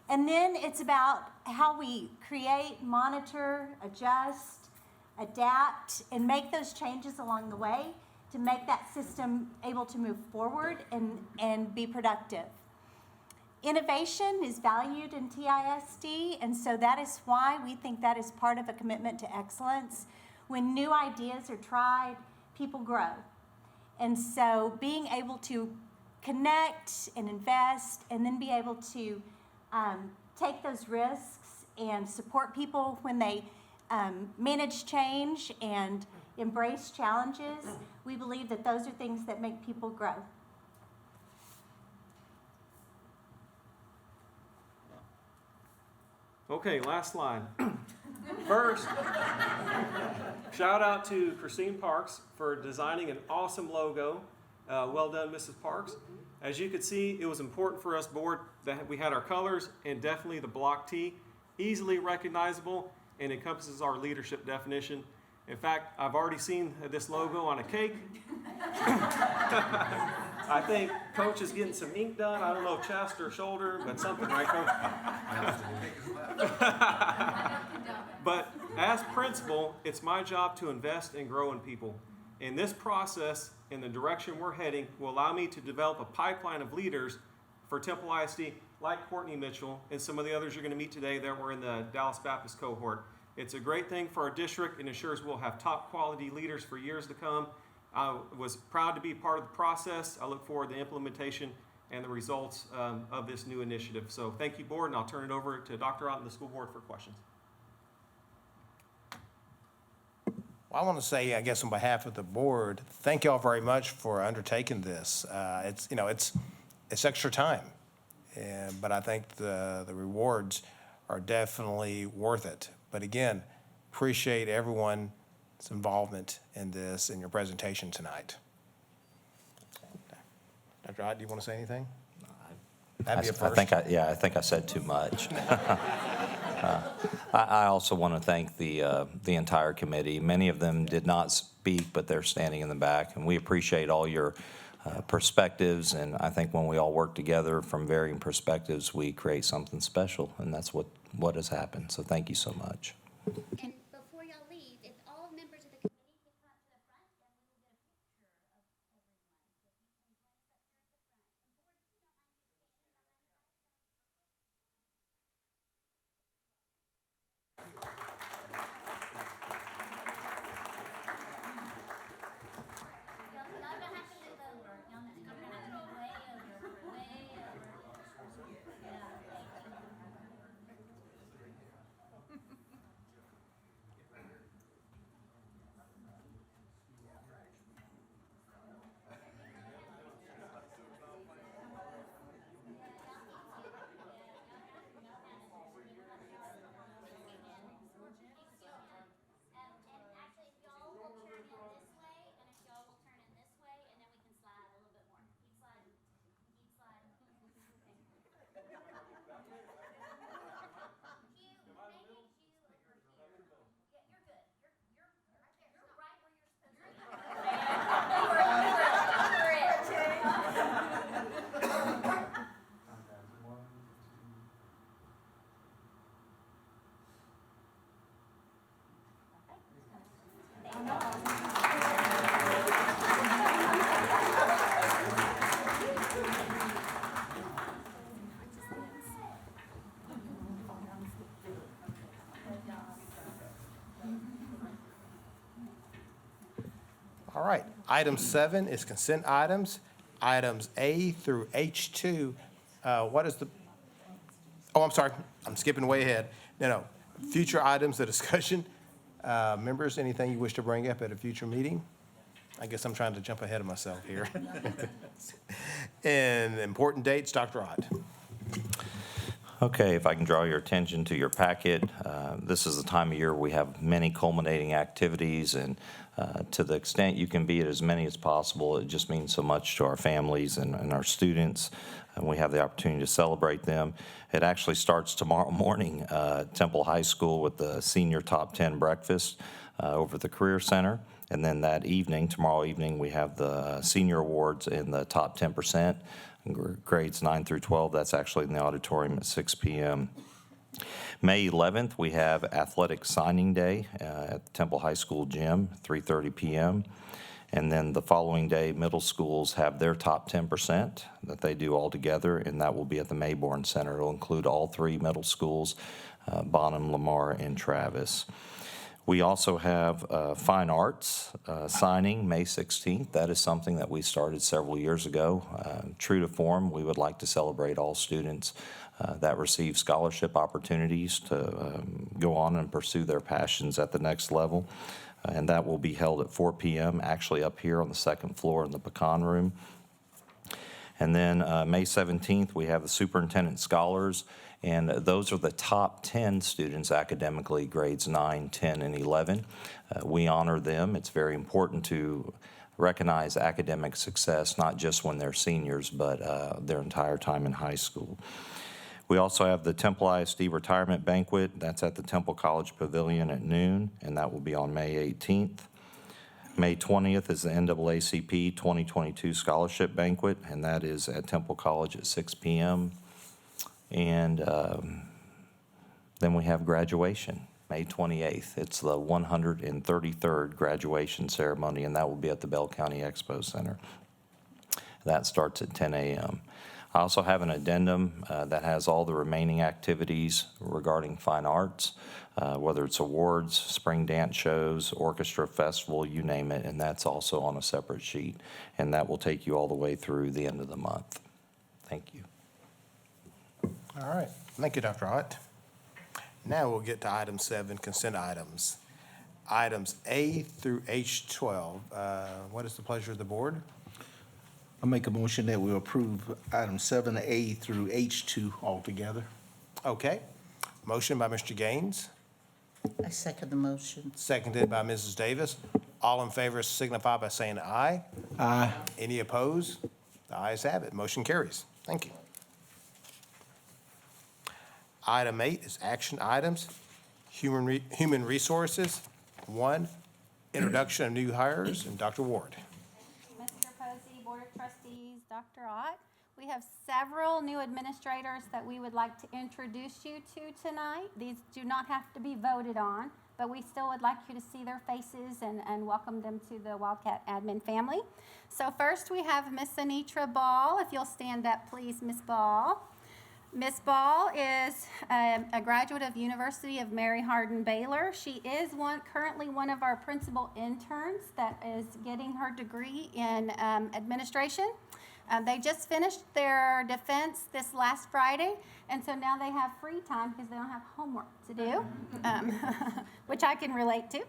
Q: and then it's about how we create, monitor, adjust, adapt, and make those changes along the way to make that system able to move forward and be productive. Innovation is valued in TISD, and so that is why we think that is part of a commitment to excellence. When new ideas are tried, people grow. And so being able to connect and invest, and then be able to take those risks and support people when they manage change and embrace challenges. We believe that those are things that make people grow.
R: Okay, last line. First, shout out to Christine Parks for designing an awesome logo. Well done, Mrs. Parks. As you can see, it was important for us, board, that we had our colors and definitely the block T, easily recognizable and encompasses our leadership definition. In fact, I've already seen this logo on a cake. I think Coach is getting some ink done. I don't know, chest or shoulder, but something, right, Coach? But as principal, it's my job to invest and grow in people. And this process, in the direction we're heading, will allow me to develop a pipeline of leaders for Temple ISD, like Courtney Mitchell and some of the others you're going to meet today that were in the Dallas Baptist cohort. It's a great thing for our district and ensures we'll have top quality leaders for years to come. I was proud to be part of the process. I look forward to the implementation and the results of this new initiative. So thank you, board, and I'll turn it over to Dr. Ott and the school board for questions.
A: Well, I want to say, I guess, on behalf of the board, thank you all very much for undertaking this. It's extra time, but I think the rewards are definitely worth it. But again, appreciate everyone's involvement in this and your presentation tonight. Dr. Ott, do you want to say anything? That'd be a first.
M: I think I said too much. I also want to thank the entire committee. Many of them did not speak, but they're standing in the back, and we appreciate all your perspectives. And I think when we all work together from varying perspectives, we create something special, and that's what has happened. So thank you so much.
B: And before y'all leave, if all members of the committee could come up to the front, then we will get a picture of everyone. Y'all don't have to move over. Y'all don't have to move way over, way over. Yeah. And actually, if y'all will turn in this way, and if y'all will turn in this way, and then we can slide a little bit more. Keep sliding. Keep sliding. Yeah, you're good. You're right there. You're right where you're supposed to be. You're it.
A: All right, item 7 is consent items. Items A through H2, what is the, oh, I'm sorry, I'm skipping way ahead. No, future items of discussion. Members, anything you wish to bring up at a future meeting? I guess I'm trying to jump ahead of myself here. And important dates, Dr. Ott.
M: Okay, if I can draw your attention to your packet, this is the time of year we have many culminating activities, and to the extent you can be at as many as possible, it just means so much to our families and our students, and we have the opportunity to celebrate them. It actually starts tomorrow morning at Temple High School with the senior top 10 breakfast over at the Career Center, and then that evening, tomorrow evening, we have the senior awards in the top 10%. Grades 9 through 12, that's actually in the auditorium at 6 p.m. May 11th, we have Athletic Signing Day at the Temple High School gym, 3:30 p.m. And then the following day, middle schools have their top 10% that they do all together, and that will be at the Mayborn Center. It'll include all 3 middle schools, Bonham, Lamar, and Travis. We also have Fine Arts signing May 16th. That is something that we started several years ago. True to form, we would like to celebrate all students that receive scholarship opportunities to go on and pursue their passions at the next level. And that will be held at 4 p.m., actually up here on the second floor in the Pecan Room. And then May 17th, we have the Superintendent Scholars, and those are the top 10 students academically, grades 9, 10, and 11. We honor them. It's very important to recognize academic success, not just when they're seniors, but their entire time in high school. We also have the Temple ISD Retirement Banquet. That's at the Temple College Pavilion at noon, and that will be on May 18th. May 20th is the NAACP 2022 Scholarship Banquet, and that is at Temple College at 6 p.m. And then we have graduation, May 28th. It's the 133rd graduation ceremony, and that will be at the Bell County Expo Center. That starts at 10 a.m. I also have an addendum that has all the remaining activities regarding fine arts, whether it's awards, spring dance shows, orchestra festival, you name it, and that's also on a separate sheet. And that will take you all the way through the end of the month. Thank you.
A: All right. Thank you, Dr. Ott. Now we'll get to item 7, consent items. Items A through H12. What is the pleasure of the board?
G: I make a motion that we approve items 7A through H2 altogether.
A: Okay. Motion by Mr. Gaines,
J: I second the motion.
A: seconded by Mrs. Davis. All in favor signify by saying aye.
G: Aye.
A: Any opposed? The ayes have it. Motion carries. Thank you. Item 8 is action items. Human Resources. 1, introduction of new hires, and Dr. Ward.
F: Mr. Posey, Board of Trustees, Dr. Ott, we have several new administrators that we would like to introduce you to tonight. These do not have to be voted on, but we still would like you to see their faces and welcome them to the Wildcat admin family. So first we have Miss Anitra Ball. If you'll stand up, please, Miss Ball. Miss Ball is a graduate of University of Mary Hardin Baylor. She is currently one of our principal interns that is getting her degree in administration. They just finished their defense this last Friday, and so now they have free time because they don't have homework to do, which I can relate to.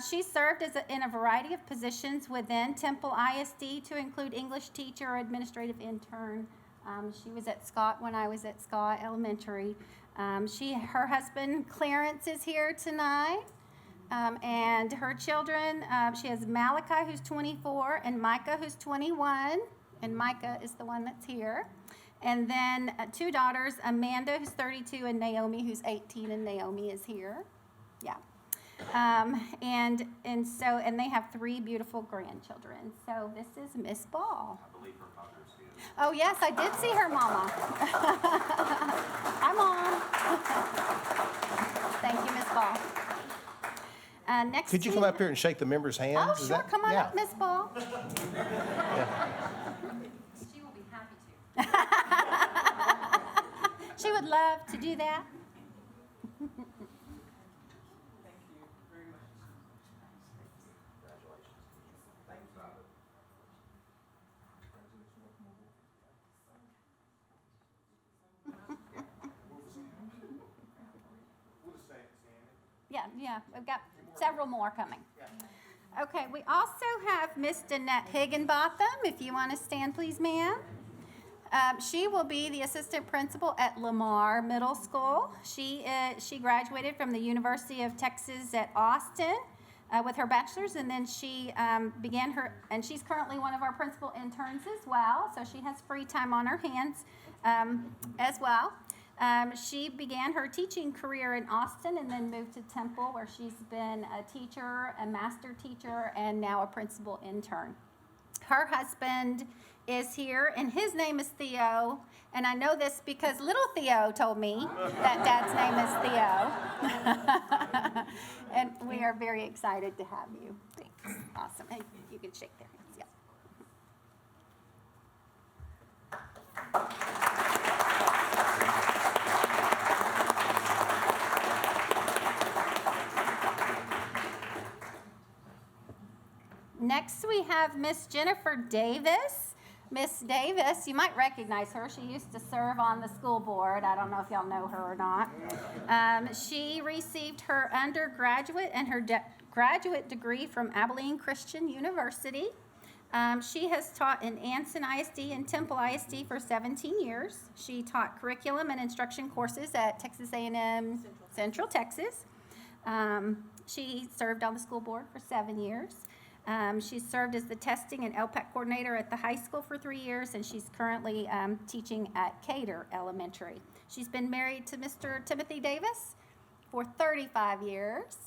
F: She served in a variety of positions within Temple ISD to include English teacher or administrative intern. She was at Scott when I was at Scott Elementary. Her husband Clarence is here tonight, and her children, she has Malachi who's 24 and Micah who's 21, and Micah is the one that's here. And then 2 daughters, Amanda who's 32 and Naomi who's 18, and Naomi is here. Yeah. And they have 3 beautiful grandchildren. So this is Miss Ball.
C: I believe her mother's here.
F: Oh, yes, I did see her mama. Hi, Mom. Thank you, Miss Ball. Next,
A: Could you come up here and shake the members' hands?
F: Oh,
A: Is
F: sure.
A: that-
F: Come on
A: yeah.
F: up, Miss Ball.
P: She will be happy to.
F: She would love to do that. Yeah, we've got several more coming. Okay, we also have Miss Danette Higginbotham. If you want to stand, please, ma'am. She will be the assistant principal at Lamar Middle School. She graduated from the University of Texas at Austin with her bachelor's, and then she and she's currently one of our principal interns as well, so she has free time on her hands as well. She began her teaching career in Austin and then moved to Temple, where she's been a teacher, a master teacher, and now a principal intern. Her husband is here, and his name is Theo, and I know this because little Theo told me that Dad's name is Theo. And we are very excited to have you. Thanks. Awesome. And you can shake their hands. Yeah. next we have Miss Jennifer Davis. Miss Davis, you might recognize her. She used to serve on the school board. I don't know if y'all know her or not. She received her undergraduate and her graduate degree from Abilene Christian University. She has taught in Anson ISD and Temple ISD for 17 years. She taught curriculum and instruction courses at Texas A&M Central Texas. She served on the school board for 7 years. She served as the testing and LPAC coordinator at the high school for 3 years, and she's currently teaching at Cater Elementary. She's been married to Mr. Timothy Davis for 35 years,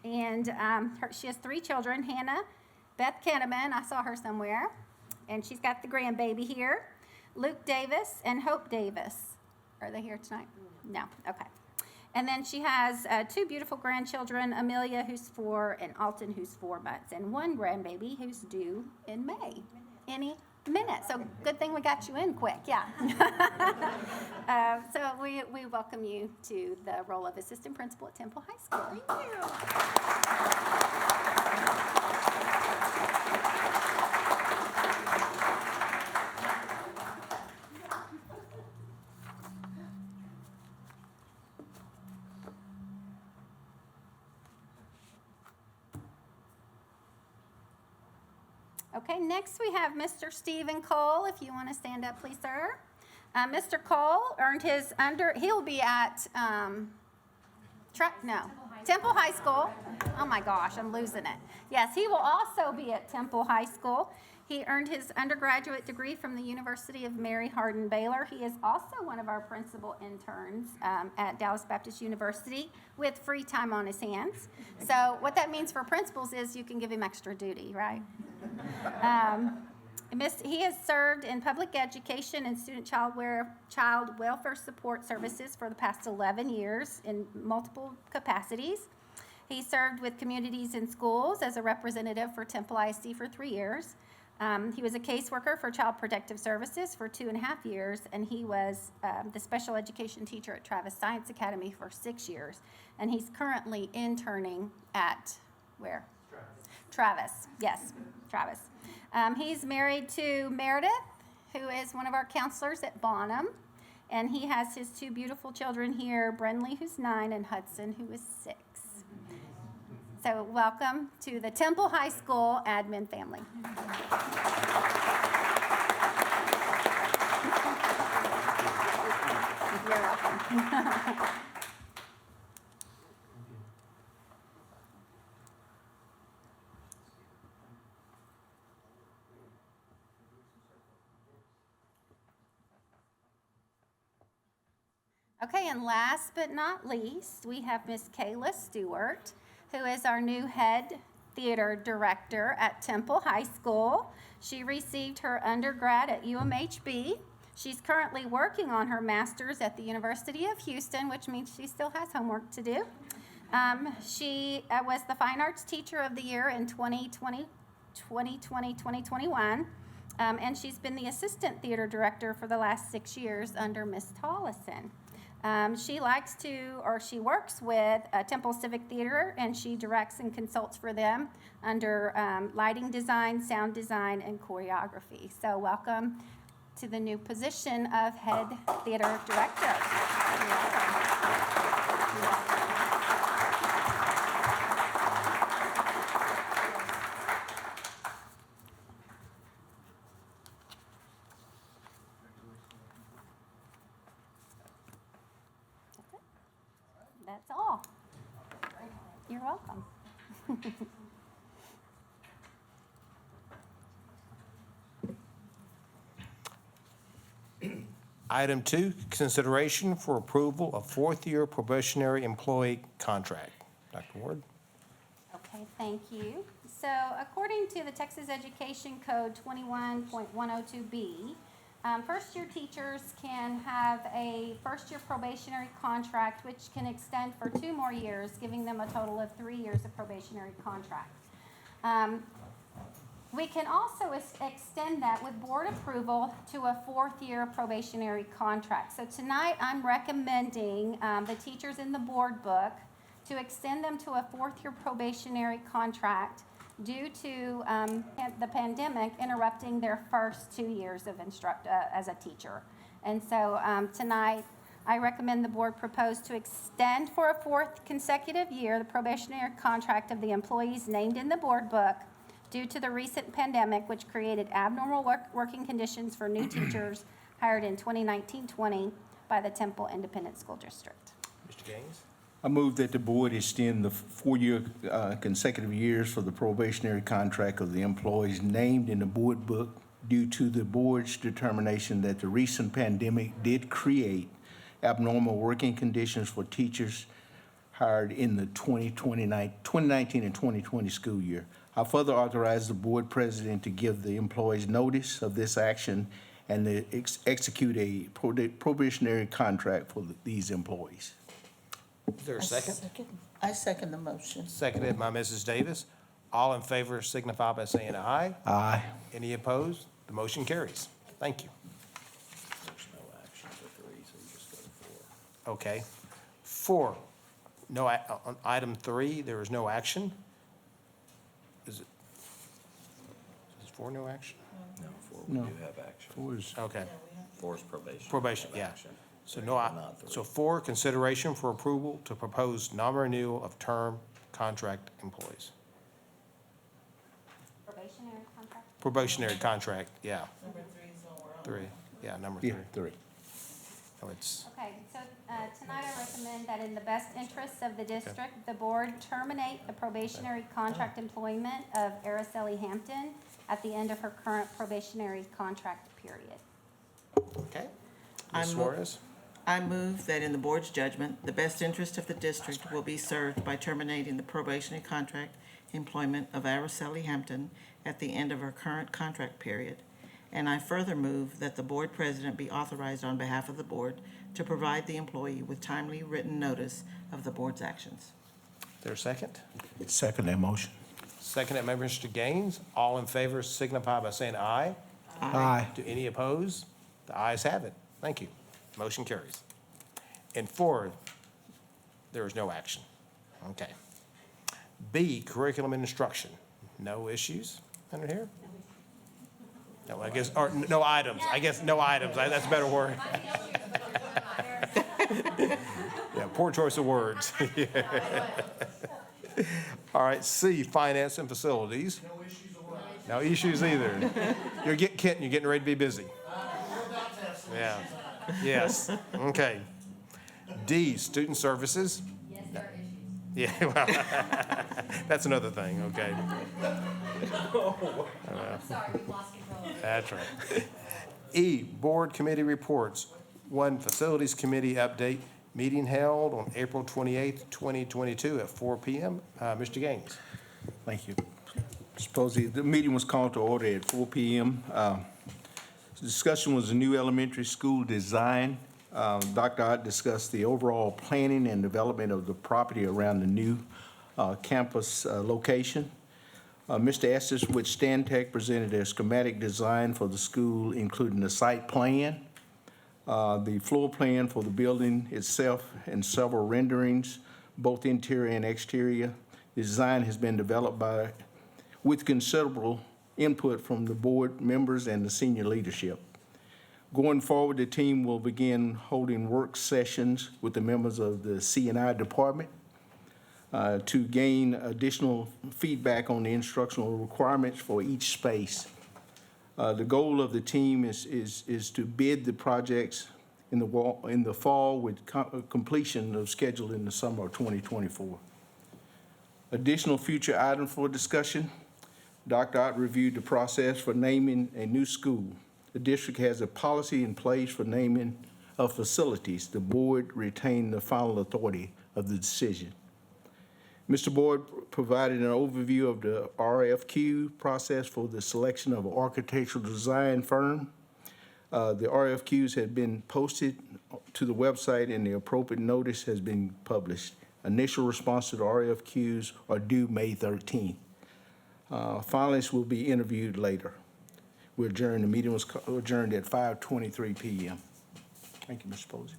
F: and she has 3 children, Hannah, Beth Kenneman, I saw her somewhere, and she's got the grandbaby here, Luke Davis and Hope Davis. Are they here tonight? No, okay. And then she has 2 beautiful grandchildren, Amelia, who's 4, and Alton, who's 4 months, and 1 grandbaby who's due in May, any minute. So good thing we got you in quick, yeah. So we welcome you to the role of assistant principal at Temple High School.
O: Thank you.
F: Okay, next we have Mr. Stephen Cole. If you want to stand up, please, sir. Mr. Cole earned his he'll be at, Temple High School. Oh my gosh, I'm losing it. Yes, he will also be at Temple High School. He earned his undergraduate degree from the University of Mary Hardin Baylor. He is also one of our principal interns at Dallas Baptist University with free time on his hands. So what that means for principals is you can give him extra duty, right? He has served in public education and student child welfare support services for the past 11 years in multiple capacities. He served with communities and schools as a representative for Temple ISD for 3 years. He was a caseworker for Child Protective Services for 2.5 years, and he was the special education teacher at Travis Science Academy for 6 years. And he's currently interning at where? Travis, yes, Travis. He's married to Meredith, who is one of our counselors at Bonham, and he has his 2 beautiful children here, Brenley, who's 9, and Hudson, who is 6. So welcome to the Temple High School admin family. You're welcome. Okay, and last but not least, we have Miss Kayla Stewart, who is our new head theater director at Temple High School. She received her undergrad at UMHB. She's currently working on her master's at the University of Houston, which means she still has homework to do. She was the Fine Arts Teacher of the Year in 2020-2021, and she's been the Assistant Theater Director for the last 6 years under Miss Tollison. She works with Temple Civic Theater, and she directs and consults for them under lighting design, sound design, and choreography. So welcome to the new position of Head Theater Director. You're welcome. That's all. You're welcome.
A: Item 2, consideration for approval of 4th-year probationary employee contract. Dr. Ward?
F: Okay, thank you. So according to the Texas Education Code 21.102B, first-year teachers can have a first-year probationary contract which can extend for 2 more years, giving them a total of 3 years of probationary contract. We can also extend that with board approval to a 4th-year probationary contract. So tonight I'm recommending the teachers in the board book to extend them to a 4th-year probationary contract due to the pandemic interrupting their first 2 years of as a teacher. And so tonight, I recommend the board propose to extend for a 4th consecutive year the probationary contract of the employees named in the board book due to the recent pandemic, which created abnormal working conditions for new teachers hired in 2019-20 by the Temple Independent School District.
A: Mr. Gaines?
G: I move that the board extend the 4-year consecutive years for the probationary contract of the employees named in the board book due to the board's determination that the recent pandemic did create abnormal working conditions for teachers hired in the 2019 and 2020 school year. I further authorize the board president to give the employees notice of this action and to execute a probationary contract for these employees.
A: Is there a second?
J: I second the motion.
A: Seconded by Mrs. Davis. All in favor signify by saying aye.
G: Aye.
A: Any opposed? The motion carries. Thank you.
M: There's no action for 3, so you just go to 4.
A: Okay. 4, no, on item 3, there is no action. Is 4 no action?
M: No, 4, we
G: No.
M: do have action.
G: 4 is,
A: Okay.
M: 4 is probation.
A: Probation,
M: We have
A: yeah.
M: action.
A: So no,
M: Not 3.
A: so 4, consideration for approval to propose non-renewal of term contract employees.
F: Probationary contract?
A: Probationary contract, yeah.
J: Number 3 is on.
A: 3, yeah, number 3.
G: yeah, 3.
A: Oh, it's,
F: Okay, so tonight I recommend that in the best interests of the district, the board terminate the probationary contract employment of Araceli Hampton at the end of her current probationary contract period.
A: okay.
J: I
A: Ms.
J: move-
A: Suarez?
J: I move that in the board's judgment, the best interest of the district will be served by terminating the probationary contract employment of Araceli Hampton at the end of her current contract period. And I further move that the board president be authorized on behalf of the board to provide the employee with timely written notice of the board's actions.
A: Is there a second?
G: Second that motion.
A: Seconded by Mr. Gaines. All in favor signify by saying aye.
G: Aye.
A: Do any opposed? The ayes have it. Thank you. Motion carries. And 4, there is no action. Okay. B, curriculum and instruction. No issues under here? No, I guess, or no items. I guess no items. That's a better word. Yeah, poor choice of words. All right, C, finance and facilities. No issues either. You're getting ready to be busy. Yeah, yes, okay. D, student services. Yeah, well, that's another thing, okay.
L: Sorry, we lost control.
A: That's right. E, board committee reports. 1, facilities committee update, meeting held on April 28th, 2022 at 4 p.m. Mr. Gaines.
G: Thank you. Mr. Posey, the meeting was called to order at 4 p.m. The discussion was a new elementary school design. Dr. Ott discussed the overall planning and development of the property around the new campus location. Mr. Estes with Stantec presented a schematic design for the school, including the site plan, the floor plan for the building itself, and several renderings, both interior and exterior. The design has been developed with considerable input from the board members and the senior leadership. Going forward, the team will begin holding work sessions with the members of the C&I department to gain additional feedback on the instructional requirements for each space. The goal of the team is to bid the projects in the fall with completion scheduled in the summer of 2024. Additional future item for discussion. Dr. Ott reviewed the process for naming a new school. The district has a policy in place for naming of facilities. The board retained the final authority of the decision. Mr. Board provided an overview of the RFQ process for the selection of an architectural design firm. The RFQs had been posted to the website and the appropriate notice has been published. Initial response to the RFQs are due May 13th. Finalists will be interviewed later. We're adjourned. The meeting was adjourned at 5:23 p.m. Thank you, Mr. Posey.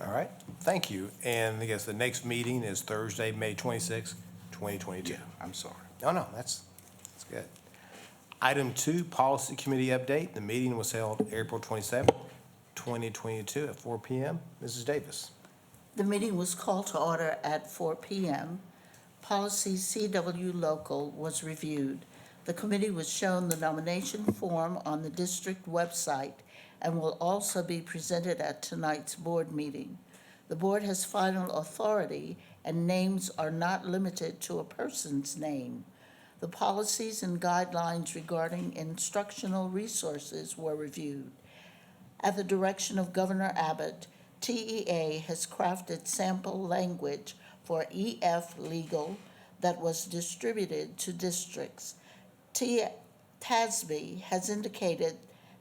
A: All right, thank you. And I guess the next meeting is Thursday, May 26th, 2022.
G: I'm sorry.
A: No, that's That's good. Item 2, Policy Committee update. The meeting was held April 27th, 2022 at 4 p.m. Mrs. Davis.
S: The meeting was called to order at 4 p.m. Policy CW Local was reviewed. The committee was shown the nomination form on the district website and will also be presented at tonight's board meeting. The board has final authority and names are not limited to a person's name. The policies and guidelines regarding instructional resources were reviewed. At the direction of Governor Abbott, TEA has crafted sample language for EF legal that was distributed to districts. TISD has indicated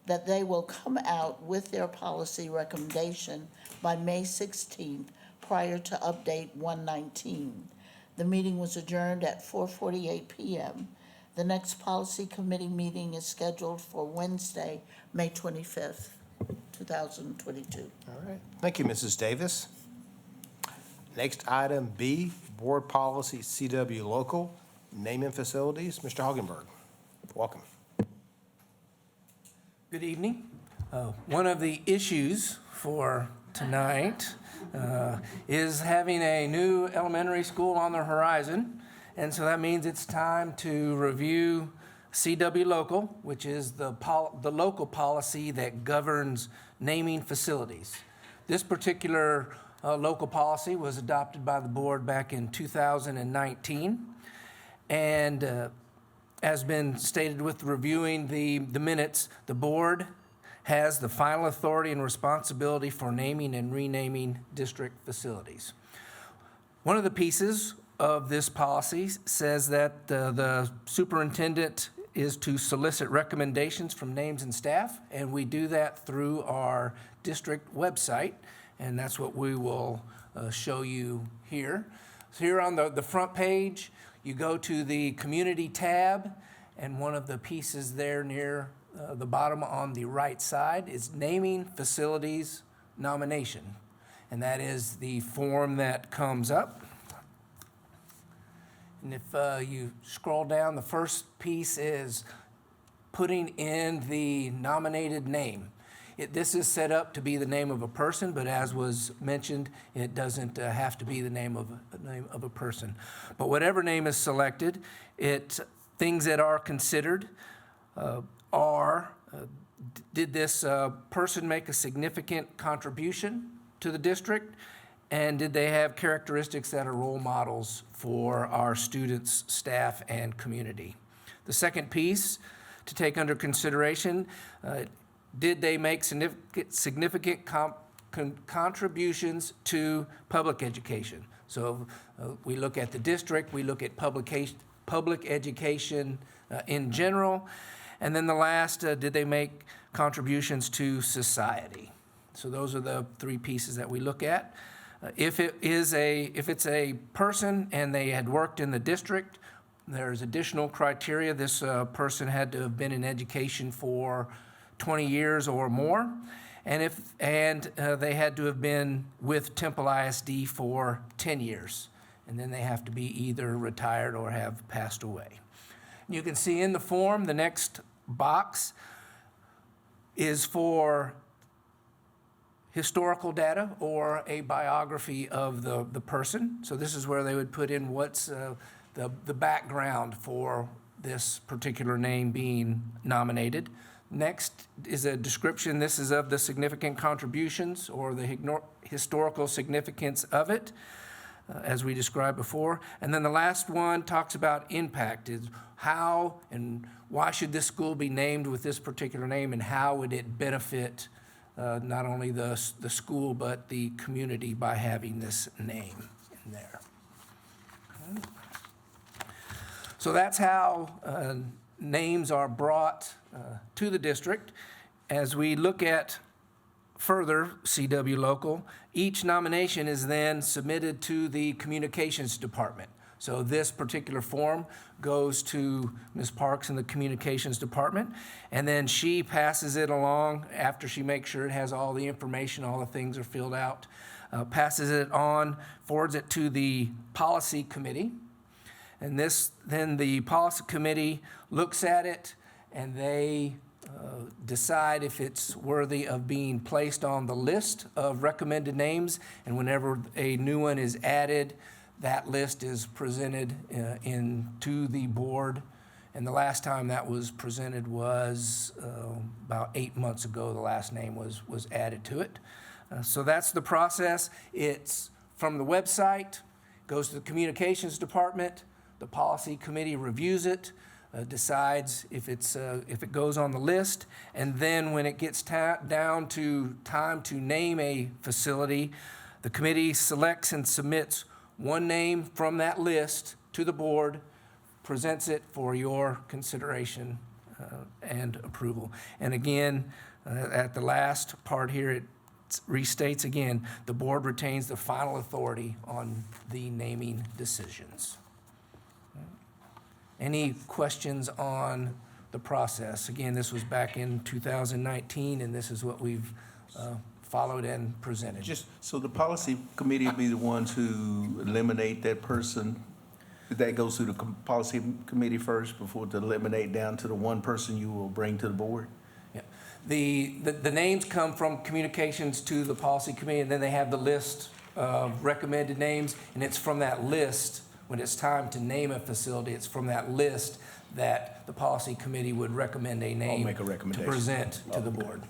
S: that they will come out with their policy recommendation by May 16th prior to update 119. The meeting was adjourned at 4:48 p.m. The next policy committee meeting is scheduled for Wednesday, May 25th, 2022.
A: All right. Thank you, Mrs. Davis. Next item B, Board Policy CW Local, Naming Facilities. Mr. Hagenberg, welcome.
T: Good evening. One of the issues for tonight is having a new elementary school on the horizon. And so that means it's time to review CW Local, which is the local policy that governs naming facilities. This particular local policy was adopted by the board back in 2019. And as been stated with reviewing the minutes, the board has the final authority and responsibility for naming and renaming district facilities. One of the pieces of this policy says that the superintendent is to solicit recommendations from names and staff, and we do that through our district website, and that's what we will show you here. So here on the front page, you go to the community tab, and one of the pieces there near the bottom on the right side is naming facilities nomination. And that is the form that comes up. And if you scroll down, the first piece is putting in the nominated name. This is set up to be the name of a person, but as was mentioned, it doesn't have to be the name of a person. But whatever name is selected, things that are considered are, did this person make a significant contribution to the district? And did they have characteristics that are role models for our students, staff, and community? The second piece to take under consideration, did they make significant contributions to public education? So we look at the district, we look at public education in general, and then the last, did they make contributions to society? So those are the three pieces that we look at. If it's a person and they had worked in the district, there's additional criteria. This person had to have been in education for 20 years or more, and they had to have been with Temple ISD for 10 years, and then they have to be either retired or have passed away. You can see in the form, the next box is for historical data or a biography of the person. So this is where they would put in what's the background for this particular name being nominated. Next is a description. This is of the significant contributions or the historical significance of it, as we described before. And then the last one talks about impact, is how and why should this school be named with this particular name, and how would it benefit not only the school but the community by having this name in there. Okay. So that's how names are brought to the district. As we look at further CW Local, each nomination is then submitted to the communications department. So this particular form goes to Ms. Parks in the communications department, and then she passes it along after she makes sure it has all the information, all the things are filled out, passes it on, forwards it to the policy committee. And then the policy committee looks at it, and they decide if it's worthy of being placed on the list of recommended names. And whenever a new one is added, that list is presented to the board. And the last time that was presented was about 8 months ago. The last name was added to it. So that's the process. It's from the website, goes to the communications department. The policy committee reviews it, decides if it goes on the list, and then when it gets down to time to name a facility, the committee selects and submits one name from that list to the board, presents it for your consideration and approval. And again, at the last part here, it restates again, the board retains the final authority on the naming decisions. Any questions on the process? Again, this was back in 2019, and this is what we've followed and presented.
G: So the policy committee will be the ones who eliminate that person? That goes through the policy committee first before to eliminate down to the one person you will bring to the board?
T: Yeah. The names come from communications to the policy committee, and then they have the list of recommended names, and it's from that list, when it's time to name a facility, it's from that list that the policy committee would recommend a name
G: make a recommendation.
T: to present to the board.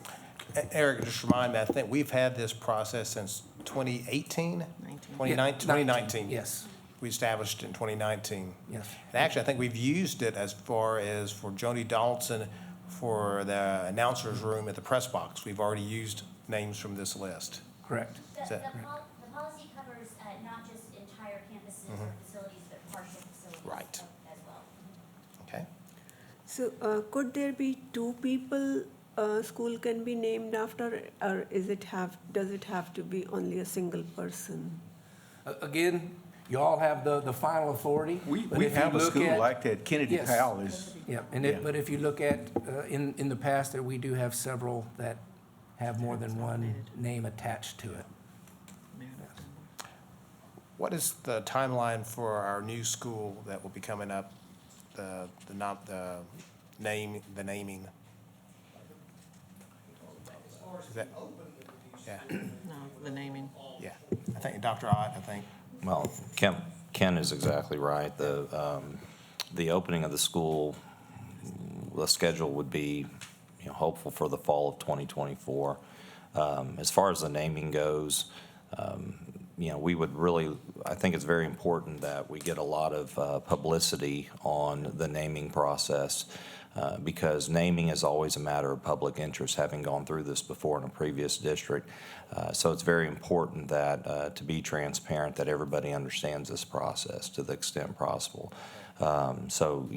A: Eric, just remind me, I think we've had this process since 2018? 2019.
T: Yes.
A: We established in 2019.
T: Yes.
A: And actually, I think we've used it as far as for Joni Donaldson for the announcer's room at the press box. We've already used names from this list.
T: Correct.
B: The policy covers not just entire campuses or facilities, but partial facilities
A: Right.
B: as well.
A: Okay.
K: So could there be two people school can be named after, or does it have to be only a single person?
T: Again, you all have the final authority.
G: We have a school like that. Kennedy
T: Yes.
G: Powell is.
T: Yeah, but if you look at, in the past, that we do have several that have more than one name attached to it.
A: What is the timeline for our new school that will be coming up? The naming. Is that, yeah,
J: No, the naming.
A: yeah. I think Dr. Ott,
M: Well, Ken is exactly right. The opening of the school, the schedule would be, hopeful for the fall of 2024. As far as the naming goes, we would really, I think it's very important that we get a lot of publicity on the naming process, because naming is always a matter of public interest, having gone through this before in a previous district. So it's very important that to be transparent, that everybody understands this process to the extent possible. So,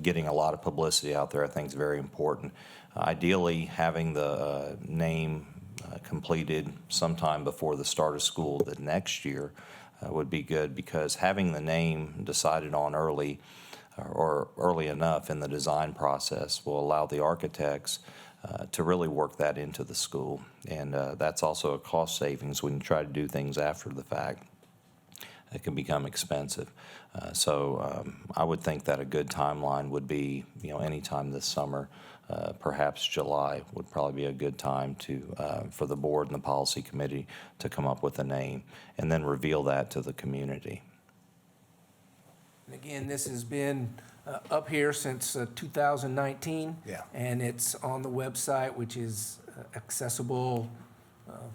M: getting a lot of publicity out there, I think, is very important. Ideally, having the name completed sometime before the start of school the next year would be good, because having the name decided on early or early enough in the design process will allow the architects to really work that into the school. And that's also a cost savings when you try to do things after the fact. It can become expensive. So I would think that a good timeline would be, anytime this summer. Perhaps July would probably be a good time for the board and the policy committee to come up with a name and then reveal that to the community.
T: And again, this has been up here since 2019.
A: Yeah.
T: And it's on the website, which is accessible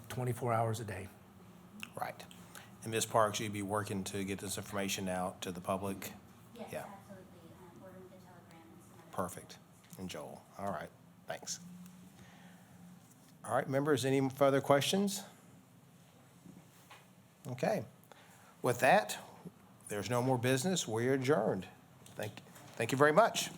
T: 24 hours a day.
A: Right. And Ms. Parks, you'd be working to get this information out to the public?
B: Yes,
A: Yeah.
B: absolutely. Order with the telegram and
A: Perfect. And Joel. All right. Thanks. All right, members, any further questions? Okay. With that, there's no more business. We're adjourned. Thank you very much.